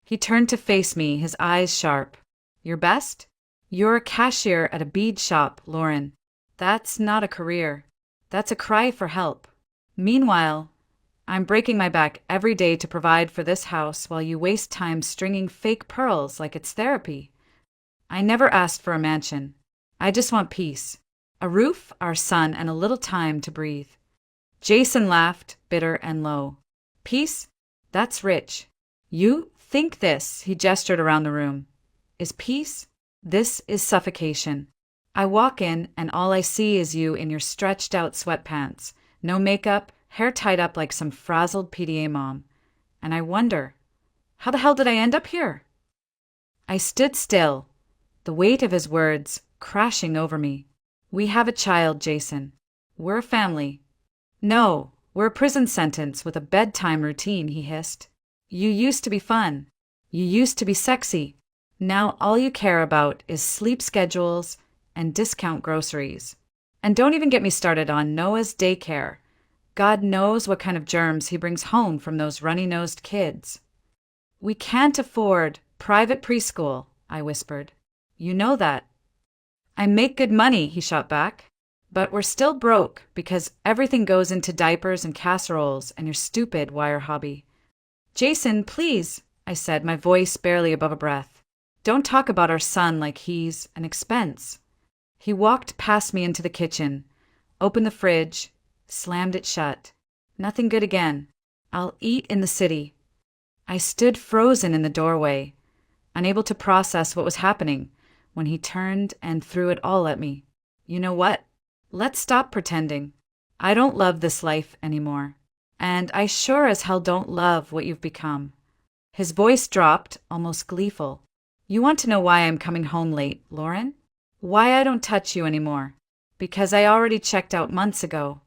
He turned to face me, his eyes sharp. "Your best? You're a cashier at a bead shop, Lauren. That's not a career. That's a cry for help. Meanwhile, I'm breaking my back every day to provide for this house while you waste time stringing fake pearls like it's therapy. I never asked for a mansion. I just want peace. A roof, our son, and a little time to breathe. Jason laughed, bitter and low. Peace? That's rich. You think this, he gestured around the room, is peace? This is suffocation. I walk in and all I see is you in your stretched out sweatpants, no makeup, hair tied up like some frazzled PDA mom. And I wonder, how the hell did I end up here? I stood still, the weight of his words crashing over me. We have a child, Jason. We're a family. No, we're a prison sentence with a bedtime routine, he hissed. You used to be fun. You used to be sexy. Now all you care about is sleep schedules and discount groceries. And don't even get me started on Noah's daycare. God knows what kind of germs he brings home from those runny-nosed kids. We can't afford private preschool, I whispered. You know that. I make good money, he shot back. But we're still broke because everything goes into diapers and casseroles and your stupid wire hobby. Jason, please, I said, my voice barely above a breath. Don't talk about our son like he's an expense. He walked past me into the kitchen, opened the fridge, slammed it shut. Nothing good again. I'll eat in the city. I stood frozen in the doorway, unable to process what was happening, when he turned and threw it all at me. You know what? Let's stop pretending. I don't love this life anymore. And I sure as hell don't love what you've become. His voice dropped, almost gleeful. You want to know why I'm coming home late, Lauren? Why I don't touch you anymore? Because I already checked out months ago.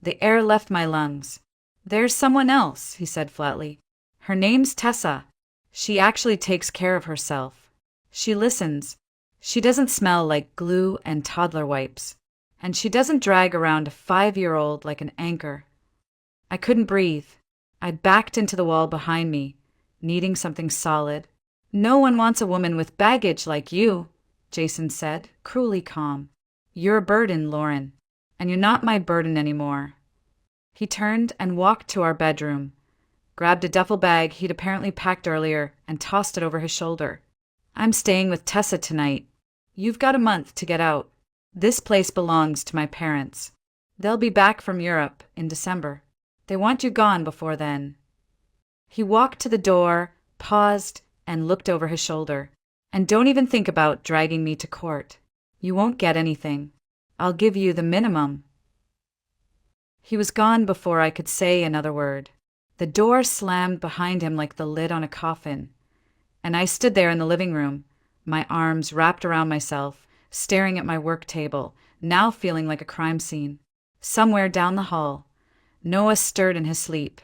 The air left my lungs. There's someone else, he said flatly. Her name's Tessa. She actually takes care of herself. She listens. She doesn't smell like glue and toddler wipes. And she doesn't drag around a 5-year-old like an anchor. I couldn't breathe. I backed into the wall behind me, needing something solid. No one wants a woman with baggage like you, Jason said, cruelly calm. You're a burden, Lauren, and you're not my burden anymore. He turned and walked to our bedroom, grabbed a duffel bag he'd apparently packed earlier, and tossed it over his shoulder. I'm staying with Tessa tonight. You've got a month to get out. This place belongs to my parents. They'll be back from Europe in December. They want you gone before then. He walked to the door, paused, and looked over his shoulder. And don't even think about dragging me to court. You won't get anything. I'll give you the minimum. He was gone before I could say another word. The door slammed behind him like the lid on a coffin. And I stood there in the living room, my arms wrapped around myself, staring at my work table, now feeling like a crime scene. Somewhere down the hall, Noah stirred in his sleep,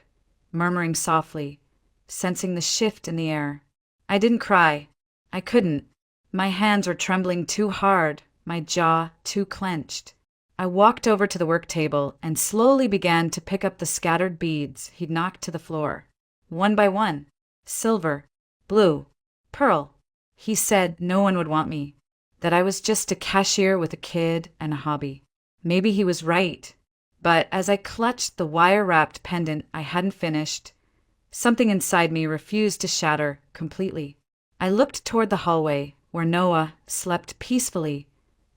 murmuring softly, sensing the shift in the air. I didn't cry. I couldn't. My hands were trembling too hard, my jaw too clenched. I walked over to the work table and slowly began to pick up the scattered beads he'd knocked to the floor. One by one. Silver, blue, pearl. He said no one would want me, that I was just a cashier with a kid and a hobby. Maybe he was right. But as I clutched the wire-wrapped pendant I hadn't finished, something inside me refused to shatter completely. I looked toward the hallway, where Noah slept peacefully,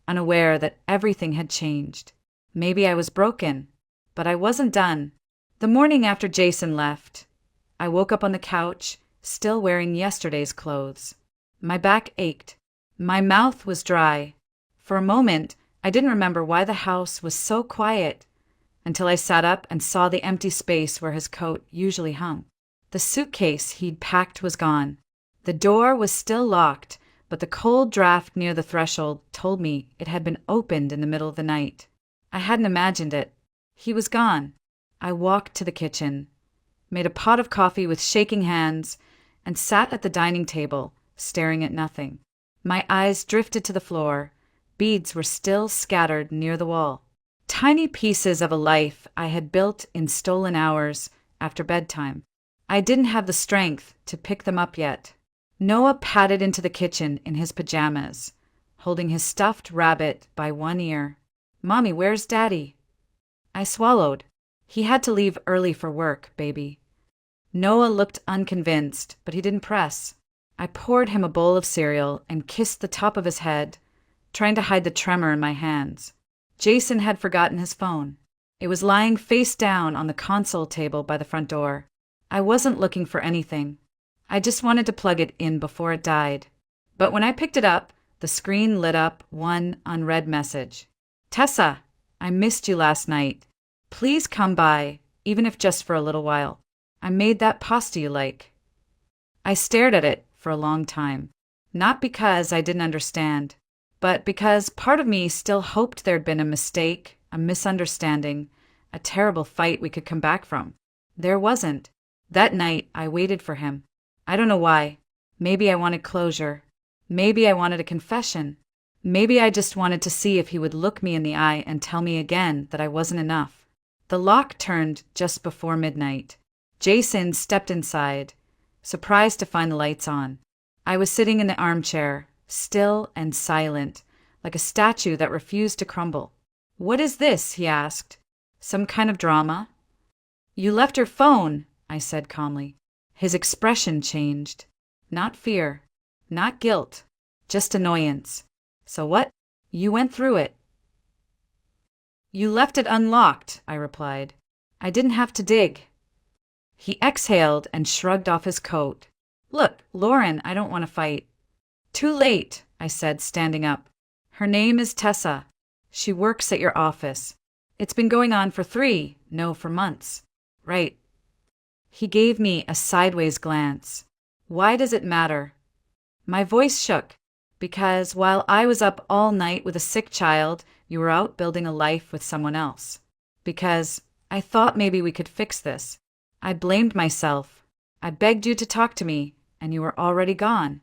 unaware that everything had changed. Maybe I was broken, but I wasn't done. The morning after Jason left, I woke up on the couch, still wearing yesterday's clothes. My back ached. My mouth was dry. For a moment, I didn't remember why the house was so quiet, until I sat up and saw the empty space where his coat usually hung. The suitcase he'd packed was gone. The door was still locked, but the cold draft near the threshold told me it had been opened in the middle of the night. I hadn't imagined it. He was gone. I walked to the kitchen, made a pot of coffee with shaking hands, and sat at the dining table, staring at nothing. My eyes drifted to the floor. Beads were still scattered near the wall. Tiny pieces of a life I had built in stolen hours after bedtime. I didn't have the strength to pick them up yet. Noah padded into the kitchen in his pajamas, holding his stuffed rabbit by one ear. "Mommy, where's Daddy?" I swallowed. "He had to leave early for work, baby." Noah looked unconvinced, but he didn't press. I poured him a bowl of cereal and kissed the top of his head, trying to hide the tremor in my hands. Jason had forgotten his phone. It was lying face down on the console table by the front door. I wasn't looking for anything. I just wanted to plug it in before it died. But when I picked it up, the screen lit up one unread message. "Tessa, I missed you last night. Please come by, even if just for a little while. I made that pasta you like." I stared at it for a long time, not because I didn't understand, but because part of me still hoped there'd been a mistake, a misunderstanding, a terrible fight we could come back from. There wasn't. That night, I waited for him. I don't know why. Maybe I wanted closure. Maybe I wanted a confession. Maybe I just wanted to see if he would look me in the eye and tell me again that I wasn't enough. The lock turned just before midnight. Jason stepped inside, surprised to find the lights on. I was sitting in the armchair, still and silent, like a statue that refused to crumble. "What is this?" he asked. "Some kind of drama?" "You left your phone," I said calmly. His expression changed. Not fear, not guilt, just annoyance. "So what? You went through it." "You left it unlocked," I replied. "I didn't have to dig." He exhaled and shrugged off his coat. "Look, Lauren, I don't want to fight." "Too late," I said, standing up. "Her name is Tessa. She works at your office. It's been going on for for months." "Right." He gave me a sideways glance. "Why does it matter?" My voice shook, because while I was up all night with a sick child, you were out building a life with someone else. Because I thought maybe we could fix this. I blamed myself. I begged you to talk to me, and you were already gone.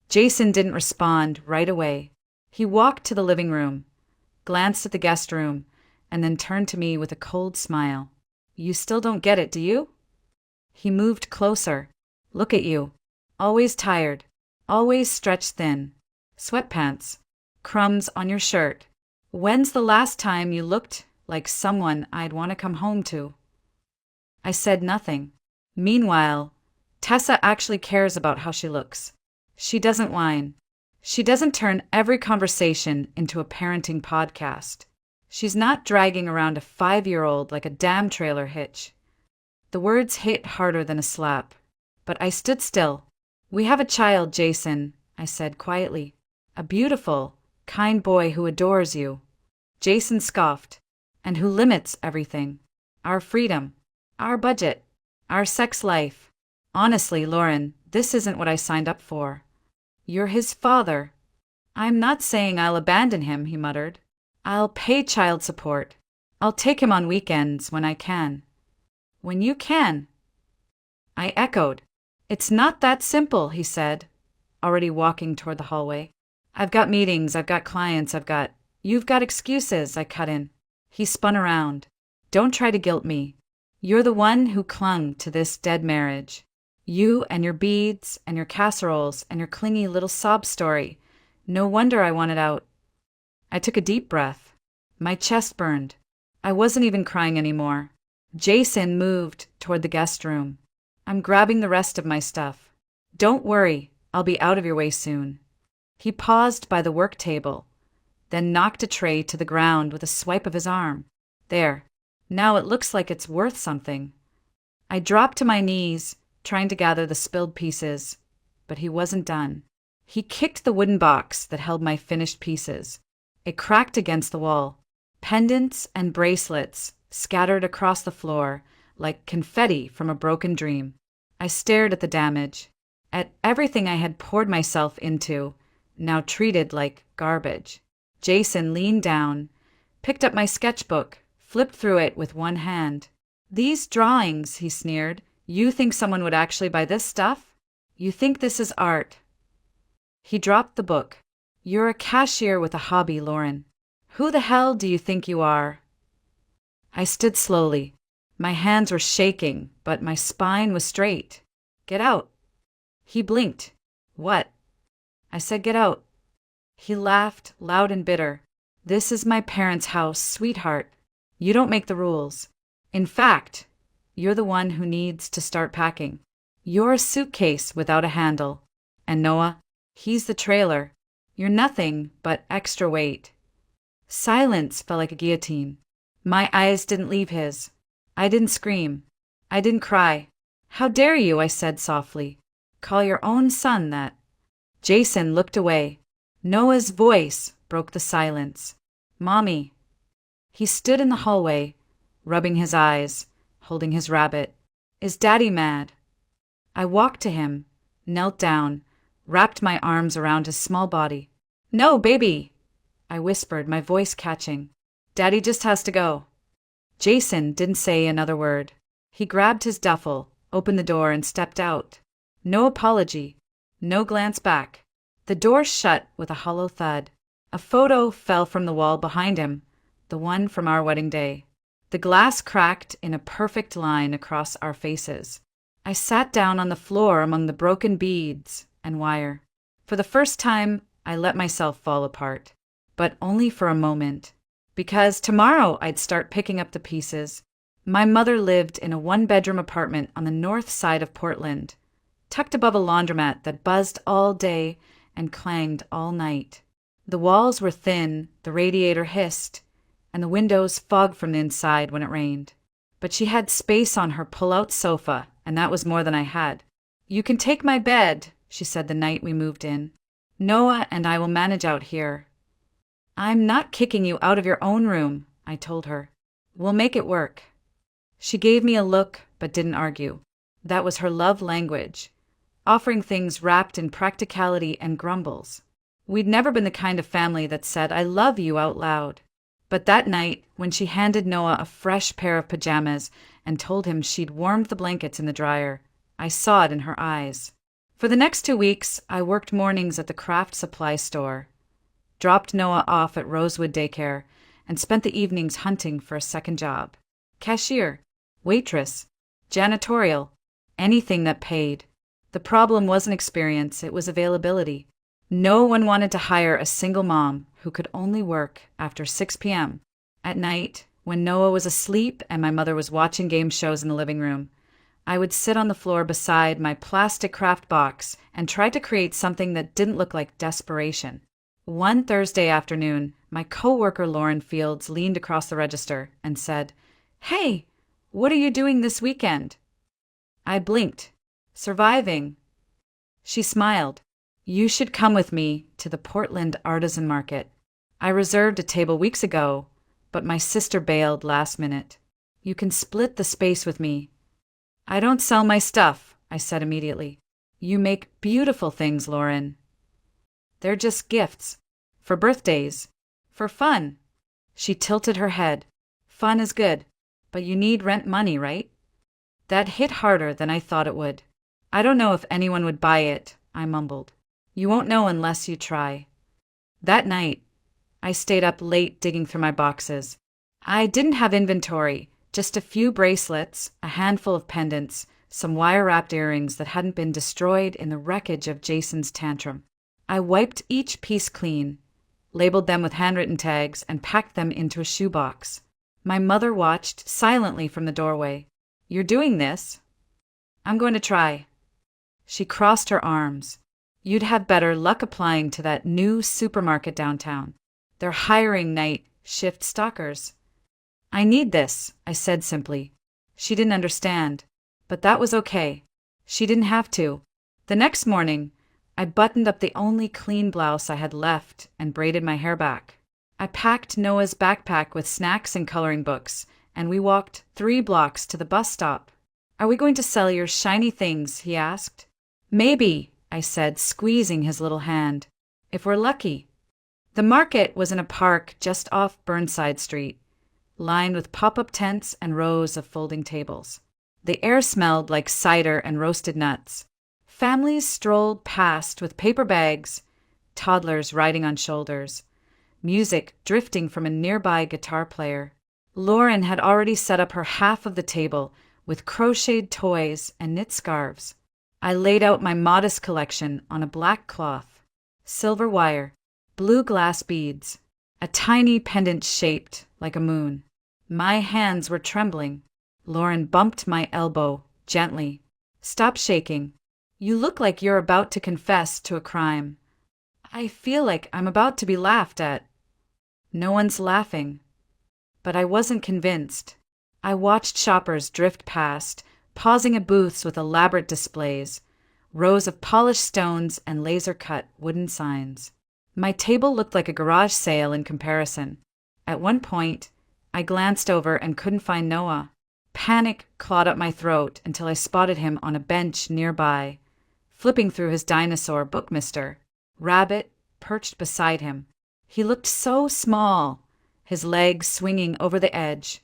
Jason didn't respond right away. He walked to the living room, glanced at the guest room, and then turned to me with a cold smile. "You still don't get it, do you?" He moved closer. "Look at you. Always tired. Always stretched thin. Sweatpants. Crumbs on your shirt. When's the last time you looked like someone I'd want to come home to?" I said nothing. Meanwhile, Tessa actually cares about how she looks. She doesn't whine. She doesn't turn every conversation into a parenting podcast. She's not dragging around a 5-year-old like a damn trailer hitch. The words hit harder than a slap, but I stood still. "We have a child, Jason," I said quietly. "A beautiful, kind boy who adores you." Jason scoffed. "And who limits everything. Our freedom. Our budget. Our sex life. Honestly, Lauren, this isn't what I signed up for." "You're his father." "I'm not saying I'll abandon him," he muttered. "I'll pay child support. I'll take him on weekends when I can." "When you can?" I echoed. "It's not that simple," he said, already walking toward the hallway. "I've got meetings, I've got clients, You've got excuses," I cut in. He spun around. "Don't try to guilt me. You're the one who clung to this dead marriage. You and your beads and your casseroles and your clingy little sob story. No wonder I wanted out." I took a deep breath. My chest burned. I wasn't even crying anymore. Jason moved toward the guest room. "I'm grabbing the rest of my stuff. Don't worry, I'll be out of your way soon." He paused by the work table, then knocked a tray to the ground with a swipe of his arm. "There. Now it looks like it's worth something." I dropped to my knees, trying to gather the spilled pieces, but he wasn't done. He kicked the wooden box that held my finished pieces. It cracked against the wall. Pendants and bracelets scattered across the floor like confetti from a broken dream. I stared at the damage, at everything I had poured myself into, now treated like garbage. Jason leaned down, picked up my sketchbook, flipped through it with one hand. "These drawings," he sneered. "You think someone would actually buy this stuff? You think this is art?" He dropped the book. "You're a cashier with a hobby, Lauren. Who the hell do you think you are?" I stood slowly. My hands were shaking, but my spine was straight. "Get out." He blinked. "What?" I said, "Get out." He laughed, loud and bitter. This is my parents' house, sweetheart. You don't make the rules. In fact, you're the one who needs to start packing. You're a suitcase without a handle. And Noah, he's the trailer. You're nothing but extra weight. Silence felt like a guillotine. My eyes didn't leave his. I didn't scream. I didn't cry. How dare you, I said softly. Call your own son that. Jason looked away. Noah's voice broke the silence. Mommy. He stood in the hallway, rubbing his eyes, holding his rabbit. Is Daddy mad? I walked to him, knelt down, wrapped my arms around his small body. No, baby, I whispered, my voice catching. Daddy just has to go. Jason didn't say another word. He grabbed his duffel, opened the door, and stepped out. No apology, no glance back. The door shut with a hollow thud. A photo fell from the wall behind him, the one from our wedding day. The glass cracked in a perfect line across our faces. I sat down on the floor among the broken beads and wire. For the first time, I let myself fall apart, but only for a moment. Because tomorrow I'd start picking up the pieces. My mother lived in a one-bedroom apartment on the north side of Portland, tucked above a laundromat that buzzed all day and clanged all night. The walls were thin, the radiator hissed, and the windows fogged from the inside when it rained. But she had space on her pull-out sofa, and that was more than I had. You can take my bed, she said the night we moved in. Noah and I will manage out here. I'm not kicking you out of your own room, I told her. We'll make it work. She gave me a look, but didn't argue. That was her love language, offering things wrapped in practicality and grumbles. We'd never been the kind of family that said, I love you out loud. But that night, when she handed Noah a fresh pair of pajamas and told him she'd warmed the blankets in the dryer, I saw it in her eyes. For the next 2 weeks, I worked mornings at the craft supply store, dropped Noah off at Rosewood Daycare, and spent the evenings hunting for a second job. Cashier, waitress, janitorial, anything that paid. The problem wasn't experience, it was availability. No one wanted to hire a single mom who could only work after 6 p.m. At night, when Noah was asleep and my mother was watching game shows in the living room, I would sit on the floor beside my plastic craft box and try to create something that didn't look like desperation. One Thursday afternoon, my coworker Lauren Fields leaned across the register and said, Hey, what are you doing this weekend? I blinked. Surviving. She smiled. You should come with me to the Portland Artisan Market. I reserved a table weeks ago, but my sister bailed last minute. You can split the space with me. I don't sell my stuff, I said immediately. You make beautiful things, Lauren. They're just gifts. For birthdays. For fun. She tilted her head. Fun is good, but you need rent money, right? That hit harder than I thought it would. I don't know if anyone would buy it, I mumbled. You won't know unless you try. That night, I stayed up late digging through my boxes. I didn't have inventory, just a few bracelets, a handful of pendants, some wire-wrapped earrings that hadn't been destroyed in the wreckage of Jason's tantrum. I wiped each piece clean, labeled them with handwritten tags, and packed them into a shoebox. My mother watched silently from the doorway. You're doing this? I'm going to try. She crossed her arms. You'd have better luck applying to that new supermarket downtown. They're hiring night shift stalkers. I need this, I said simply. She didn't understand, but that was okay. She didn't have to. The next morning, I buttoned up the only clean blouse I had left and braided my hair back. I packed Noah's backpack with snacks and coloring books, and we walked 3 blocks to the bus stop. Are we going to sell your shiny things? He asked. Maybe, I said, squeezing his little hand. If we're lucky. The market was in a park just off Burnside Street, lined with pop-up tents and rows of folding tables. The air smelled like cider and roasted nuts. Families strolled past with paper bags, toddlers riding on shoulders, music drifting from a nearby guitar player. Lauren had already set up her half of the table with crocheted toys and knit scarves. I laid out my modest collection on a black cloth, silver wire, blue glass beads, a tiny pendant shaped like a moon. My hands were trembling. Lauren bumped my elbow gently. Stop shaking. You look like you're about to confess to a crime. I feel like I'm about to be laughed at. No one's laughing. But I wasn't convinced. I watched shoppers drift past, pausing at booths with elaborate displays, rows of polished stones and laser-cut wooden signs. My table looked like a garage sale in comparison. At one point, I glanced over and couldn't find Noah. Panic clawed up my throat until I spotted him on a bench nearby, flipping through his dinosaur bookmister. Rabbit perched beside him. He looked so small, his legs swinging over the edge,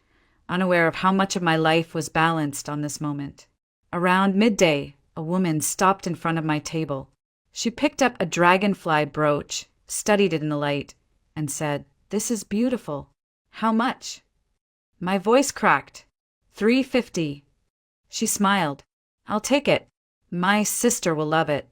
unaware of how much of my life was balanced on this moment. Around midday, a woman stopped in front of my table. She picked up a dragonfly brooch, studied it in the light, and said, "This is beautiful. How much?" My voice cracked. $3.50. She smiled. "I'll take it. My sister will love it."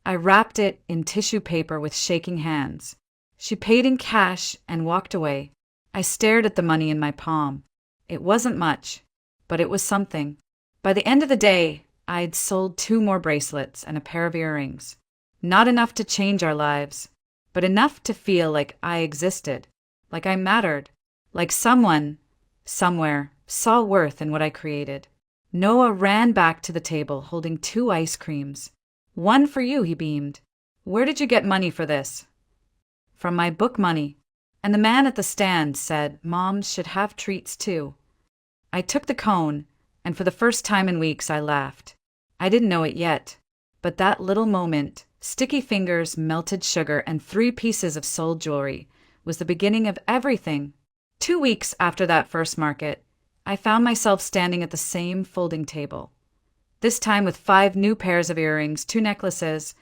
I wrapped it in tissue paper with shaking hands. She paid in cash and walked away. I stared at the money in my palm. It wasn't much, but it was something. By the end of the day, I'd sold 2 more bracelets and a pair of earrings. Not enough to change our lives, but enough to feel like I existed, like I mattered, like someone, somewhere, saw worth in what I created. Noah ran back to the table holding 2 ice creams. "One for you," he beamed. "Where did you get money for this?" "From my book money." And the man at the stand said moms should have treats too. I took the cone, and for the first time in weeks I laughed. I didn't know it yet, but that little moment, sticky fingers, melted sugar, and 3 pieces of sold jewelry, was the beginning of everything. 2 weeks after that first market, I found myself standing at the same folding table, this time with 5 new pairs of earrings, 2 necklaces,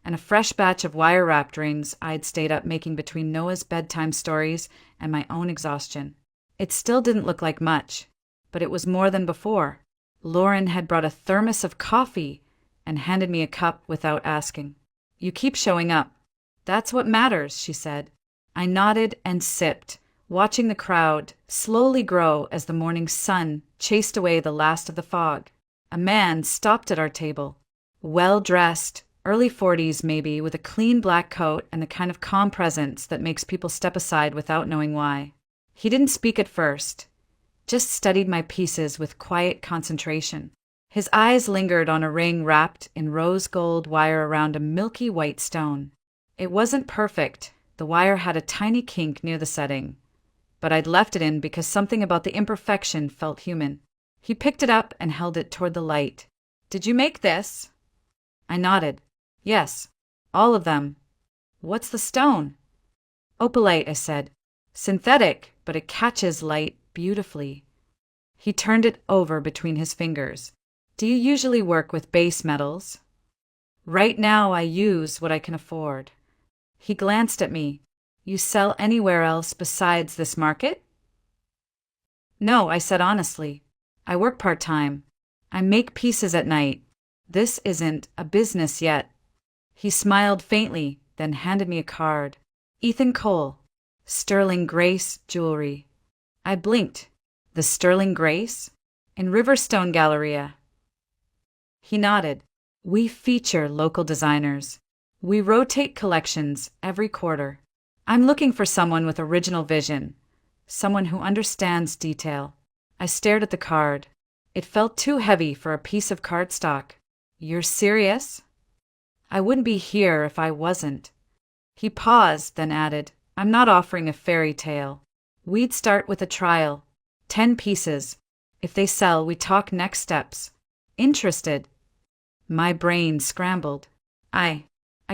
and a fresh batch of wire-wrapped rings I'd stayed up making between Noah's bedtime stories and my own exhaustion. It still didn't look like much, but it was more than before. Lauren had brought a thermos of coffee and handed me a cup without asking. "You keep showing up. That's what matters," she said. I nodded and sipped, watching the crowd slowly grow as the morning sun chased away the last of the fog. A man stopped at our table, well-dressed, early 40s maybe, with a clean black coat and the kind of calm presence that makes people step aside without knowing why. He didn't speak at first, just studied my pieces with quiet concentration. His eyes lingered on a ring wrapped in rose gold wire around a milky white stone. It wasn't perfect. The wire had a tiny kink near the setting, but I'd left it in because something about the imperfection felt human. He picked it up and held it toward the light. "Did you make this?" I nodded. "Yes, all of them." "What's the stone?" "Opalite," I said. "Synthetic, but it catches light beautifully." He turned it over between his fingers. "Do you usually work with base metals?" "Right now I use what I can afford." He glanced at me. "You sell anywhere else besides this market?" "No," I said honestly. "I work part-time. I make pieces at night. This isn't a business yet." He smiled faintly, then handed me a card. "Ethan Cole, Sterling Grace Jewelry." I blinked. "The Sterling Grace? In Riverstone Galleria." He nodded. "We feature local designers. We rotate collections every quarter. I'm looking for someone with original vision, someone who understands detail." I stared at the card. It felt too heavy for a piece of cardstock. "You're serious?" "I wouldn't be here if I wasn't." He paused, then added, "I'm not offering a fairy tale. We'd start with a trial. 10 pieces. If they sell, we talk next steps. Interested?" My brain scrambled. I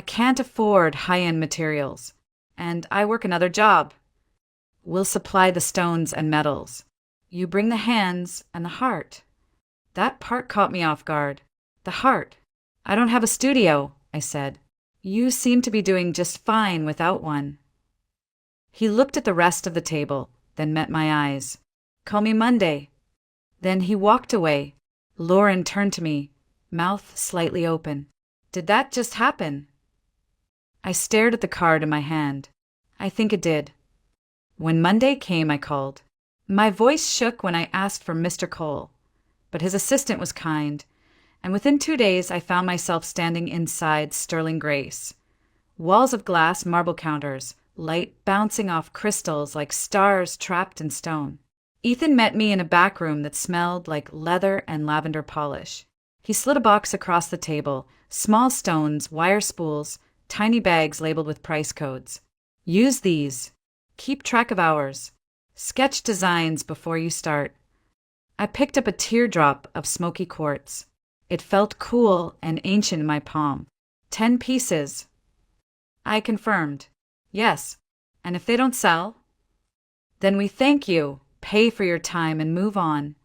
can't afford high-end materials, and I work another job. "We'll supply the stones and metals. You bring the hands and the heart." That part caught me off guard. The heart. "I don't have a studio," I said. "You seem to be doing just fine without one." He looked at the rest of the table, then met my eyes. "Call me Monday." Then he walked away. Lauren turned to me, mouth slightly open. "Did that just happen?" I stared at the card in my hand. I think it did. When Monday came, I called. My voice shook when I asked for Mr. Cole, but his assistant was kind, and within 2 days I found myself standing inside Sterling Grace. Walls of glass, marble counters, light bouncing off crystals like stars trapped in stone. Ethan met me in a back room that smelled like leather and lavender polish. He slid a box across the table, small stones, wire spools, tiny bags labeled with price codes. Use these. Keep track of hours. Sketch designs before you start. I picked up a teardrop of smoky quartz. It felt cool and ancient in my palm. 10 pieces. I confirmed. Yes. And if they don't sell? Then we thank you, pay for your time, and move on.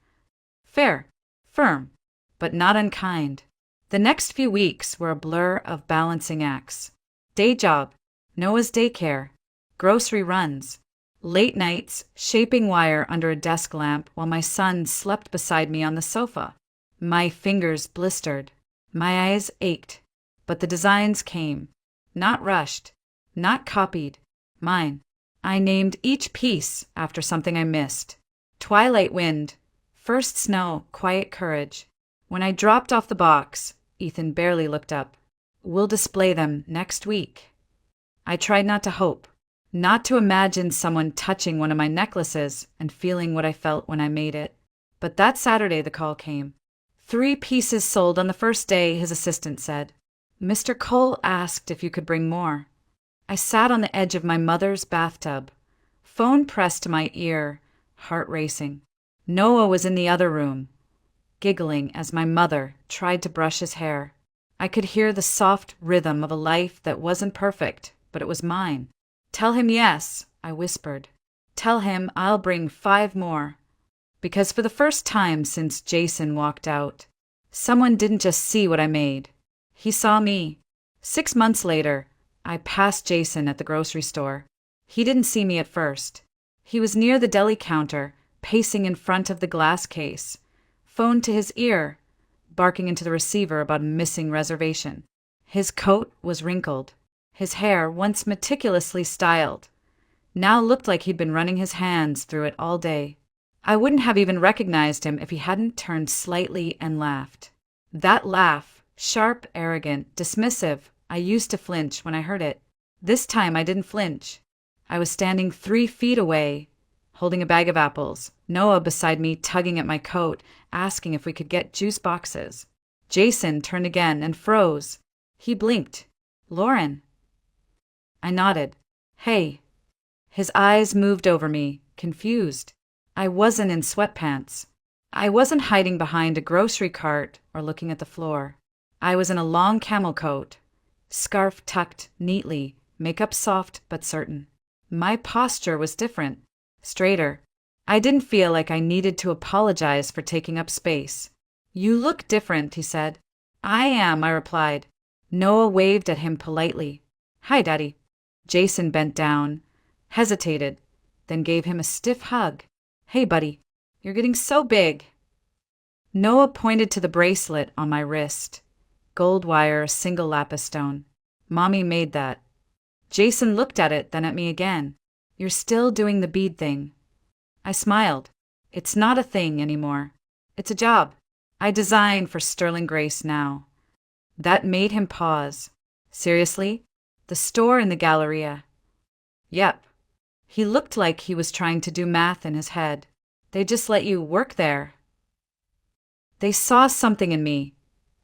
Fair. Firm. But not unkind. The next few weeks were a blur of balancing acts. Day job, Noah's daycare, grocery runs, late nights shaping wire under a desk lamp while my son slept beside me on the sofa. My fingers blistered. My eyes ached. But the designs came. Not rushed. Not copied. Mine. I named each piece after something I missed. Twilight wind. First snow, quiet courage. When I dropped off the box, Ethan barely looked up. We'll display them next week. I tried not to hope, not to imagine someone touching one of my necklaces and feeling what I felt when I made it. But that Saturday the call came. 3 pieces sold on the first day, his assistant said. Mr. Cole asked if you could bring more. I sat on the edge of my mother's bathtub, phone pressed to my ear, heart racing. Noah was in the other room, giggling as my mother tried to brush his hair. I could hear the soft rhythm of a life that wasn't perfect, but it was mine. Tell him yes, I whispered. Tell him I'll bring 5 more. Because for the first time since Jason walked out, someone didn't just see what I made. He saw me. 6 months later, I passed Jason at the grocery store. He didn't see me at first. He was near the deli counter, pacing in front of the glass case, phone to his ear, barking into the receiver about a missing reservation. His coat was wrinkled. His hair, once meticulously styled, now looked like he'd been running his hands through it all day. I wouldn't have even recognized him if he hadn't turned slightly and laughed. That laugh, sharp, arrogant, dismissive, I used to flinch when I heard it. This time I didn't flinch. I was standing 3 feet away, holding a bag of apples, Noah beside me tugging at my coat, asking if we could get juice boxes. Jason turned again and froze. He blinked. Lauren. I nodded. Hey. His eyes moved over me, confused. I wasn't in sweatpants. I wasn't hiding behind a grocery cart or looking at the floor. I was in a long camel coat, scarf tucked neatly, makeup soft but certain. My posture was different, straighter. I didn't feel like I needed to apologize for taking up space. You look different, he said. I am, I replied. Noah waved at him politely. Hi, Daddy. Jason bent down, hesitated, then gave him a stiff hug. Hey, buddy, you're getting so big. Noah pointed to the bracelet on my wrist. Gold wire, single lapis stone. Mommy made that. Jason looked at it, then at me again. You're still doing the bead thing. I smiled. It's not a thing anymore. It's a job. I design for Sterling Grace now. That made him pause. Seriously? The store in the Galleria? Yep. He looked like he was trying to do math in his head. They just let you work there. They saw something in me,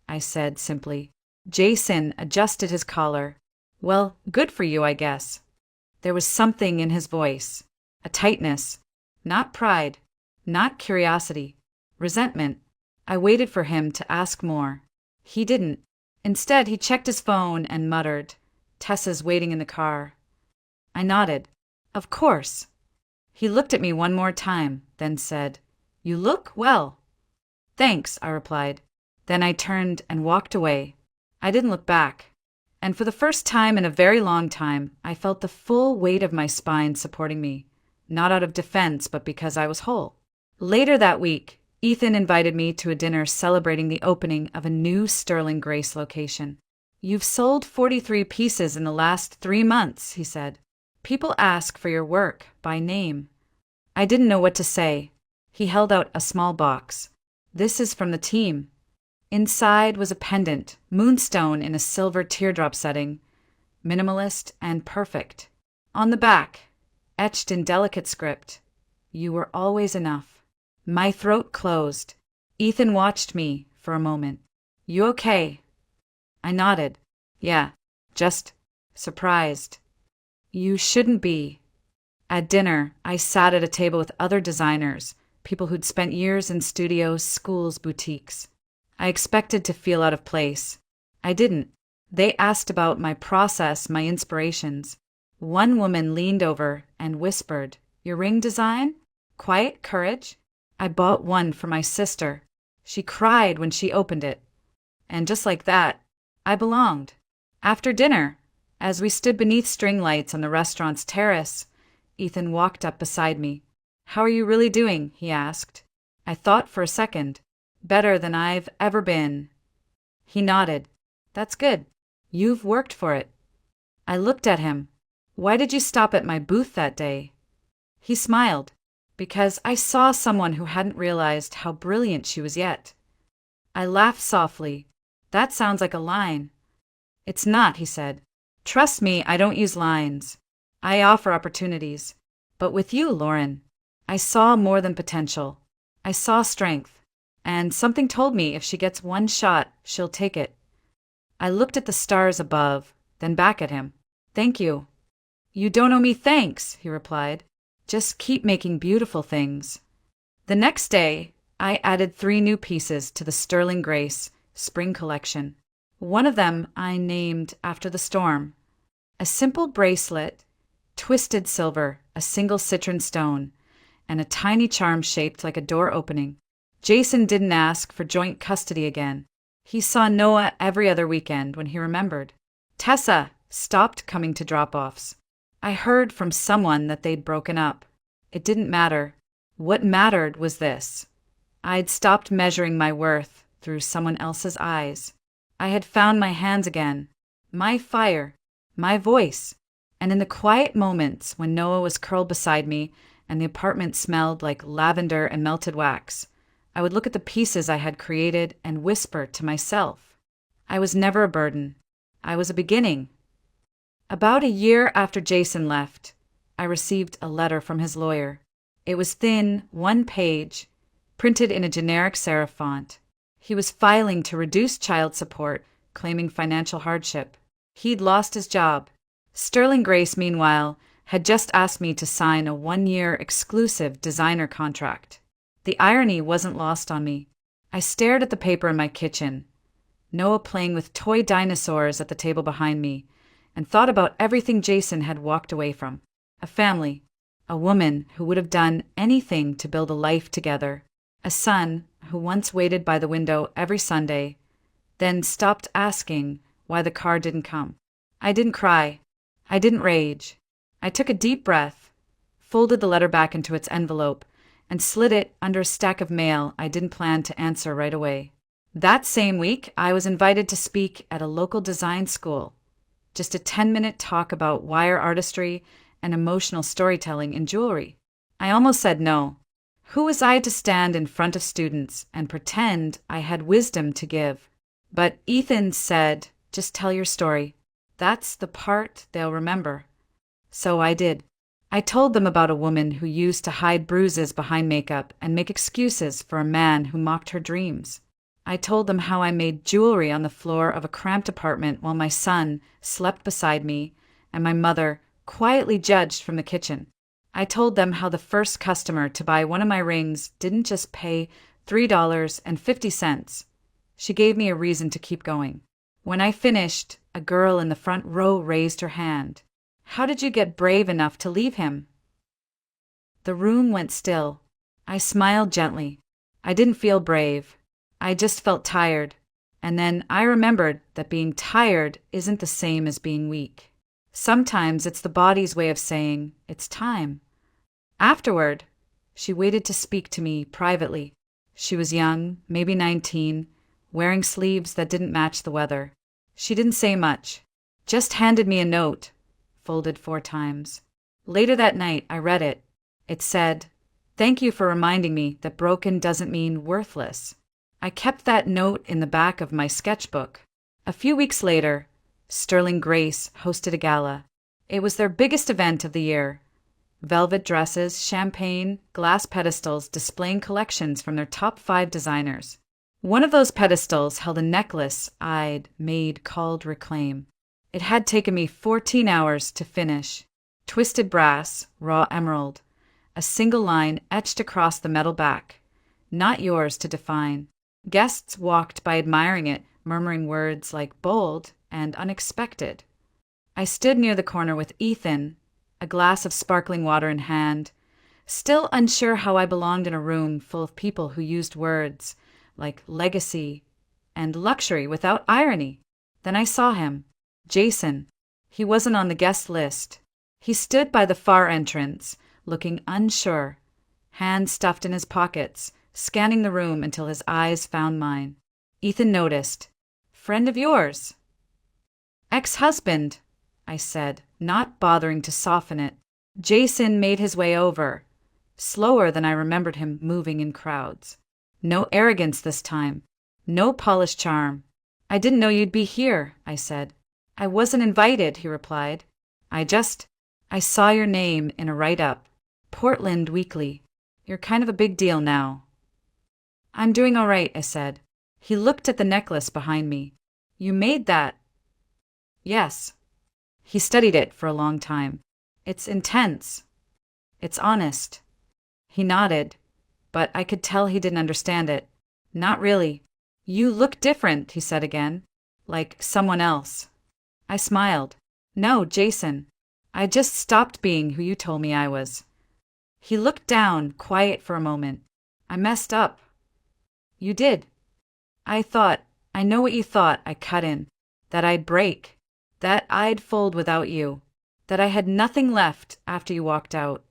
I said simply. Jason adjusted his collar. Well, good for you, I guess. There was something in his voice. A tightness. Not pride. Not curiosity. Resentment. I waited for him to ask more. He didn't. Instead, he checked his phone and muttered, Tessa's waiting in the car. I nodded. Of course. He looked at me one more time, then said, You look well. Thanks, I replied. Then I turned and walked away. I didn't look back. And for the first time in a very long time, I felt the full weight of my spine supporting me, not out of defense, but because I was whole. Later that week, Ethan invited me to a dinner celebrating the opening of a new Sterling Grace location. You've sold 43 pieces in the last 3 months, he said. People ask for your work by name. I didn't know what to say. He held out a small box. This is from the team. Inside was a pendant, moonstone in a silver teardrop setting, minimalist and perfect. On the back, etched in delicate script, you were always enough. My throat closed. Ethan watched me for a moment. You okay? I nodded. Yeah, just surprised. You shouldn't be. At dinner, I sat at a table with other designers, people who'd spent years in studios, schools, boutiques. I expected to feel out of place. I didn't. They asked about my process, my inspirations. One woman leaned over and whispered, Your ring design? Quiet courage? I bought one for my sister. She cried when she opened it. And just like that, I belonged. After dinner, as we stood beneath string lights on the restaurant's terrace, Ethan walked up beside me. How are you really doing? He asked. I thought for a second. Better than I've ever been. He nodded. That's good. You've worked for it. I looked at him. Why did you stop at my booth that day? He smiled. Because I saw someone who hadn't realized how brilliant she was yet. I laughed softly. That sounds like a line. It's not, he said. Trust me, I don't use lines. I offer opportunities. But with you, Lauren, I saw more than potential. I saw strength. And something told me if she gets one shot, she'll take it. I looked at the stars above, then back at him. Thank you. You don't owe me thanks, he replied. Just keep making beautiful things. The next day, I added 3 new pieces to the Sterling Grace spring collection. One of them I named after the storm. A simple bracelet, twisted silver, a single citron stone, and a tiny charm shaped like a door opening. Jason didn't ask for joint custody again. He saw Noah every other weekend when he remembered. Tessa stopped coming to drop-offs. I heard from someone that they'd broken up. It didn't matter. What mattered was this. I'd stopped measuring my worth through someone else's eyes. I had found my hands again, my fire, my voice, and in the quiet moments when Noah was curled beside me and the apartment smelled like lavender and melted wax, I would look at the pieces I had created and whisper to myself. I was never a burden. I was a beginning. About a year after Jason left, I received a letter from his lawyer. It was thin, 1 page, printed in a generic serif font. He was filing to reduce child support, claiming financial hardship. He'd lost his job. Sterling Grace, meanwhile, had just asked me to sign a 1-year exclusive designer contract. The irony wasn't lost on me. I stared at the paper in my kitchen, Noah playing with toy dinosaurs at the table behind me, and thought about everything Jason had walked away from. A family, a woman who would have done anything to build a life together, a son who once waited by the window every Sunday, then stopped asking why the car didn't come. I didn't cry. I didn't rage. I took a deep breath, folded the letter back into its envelope, and slid it under a stack of mail I didn't plan to answer right away. That same week, I was invited to speak at a local design school. Just a 10-minute talk about wire artistry and emotional storytelling in jewelry. I almost said no. Who was I to stand in front of students and pretend I had wisdom to give? But Ethan said, just tell your story. That's the part they'll remember. So I did. I told them about a woman who used to hide bruises behind makeup and make excuses for a man who mocked her dreams. I told them how I made jewelry on the floor of a cramped apartment while my son slept beside me and my mother quietly judged from the kitchen. I told them how the first customer to buy one of my rings didn't just pay $3.50. She gave me a reason to keep going. When I finished, a girl in the front row raised her hand. How did you get brave enough to leave him? The room went still. I smiled gently. I didn't feel brave. I just felt tired. And then I remembered that being tired isn't the same as being weak. Sometimes it's the body's way of saying, it's time. Afterward, she waited to speak to me privately. She was young, maybe 19, wearing sleeves that didn't match the weather. She didn't say much, just handed me a note, folded 4 times. Later that night, I read it. It said, "Thank you for reminding me that broken doesn't mean worthless." I kept that note in the back of my sketchbook. A few weeks later, Sterling Grace hosted a gala. It was their biggest event of the year. Velvet dresses, champagne, glass pedestals displaying collections from their top 5 designers. One of those pedestals held a necklace I'd made called Reclaim. It had taken me 14 hours to finish. Twisted brass, raw emerald, a single line etched across the metal back. Not yours to define. Guests walked by admiring it, murmuring words like bold and unexpected. I stood near the corner with Ethan, a glass of sparkling water in hand, still unsure how I belonged in a room full of people who used words like legacy and luxury without irony. Then I saw him, Jason. He wasn't on the guest list. He stood by the far entrance, looking unsure, hands stuffed in his pockets, scanning the room until his eyes found mine. Ethan noticed. "Friend of yours?" "Ex-husband," I said, not bothering to soften it. Jason made his way over, slower than I remembered him moving in crowds. No arrogance this time, no polished charm. "I didn't know you'd be here," I said. "I wasn't invited," he replied. I saw your name in a write-up. Portland Weekly. You're kind of a big deal now." "I'm doing all right," I said. He looked at the necklace behind me. "You made that?" "Yes." He studied it for a long time. "It's intense. It's honest." He nodded, but I could tell he didn't understand it. "Not really." "You look different," he said again. "Like someone else." I smiled. "No, Jason. I just stopped being who you told me I was." He looked down, quiet for a moment. "I messed up." "You did." I know what you thought," I cut in. "That I'd break. That I'd fold without you. That I had nothing left after you walked out."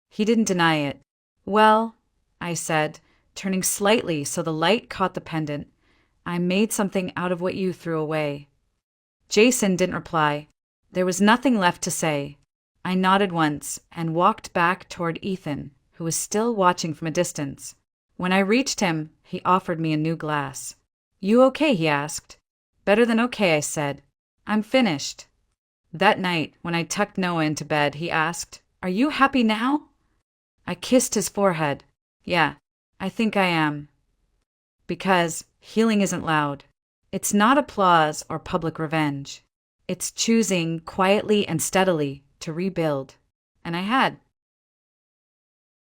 He didn't deny it. "Well," I said, turning slightly so the light caught the pendant, "I made something out of what you threw away." Jason didn't reply. There was nothing left to say. I nodded once and walked back toward Ethan, who was still watching from a distance. When I reached him, he offered me a new glass. "You okay?" he asked. "Better than okay," I said. "I'm finished." That night, when I tucked Noah into bed, he asked, "Are you happy now?" I kissed his forehead. "Yeah, I think I am." Because healing isn't loud. It's not applause or public revenge. It's choosing quietly and steadily to rebuild. And I had.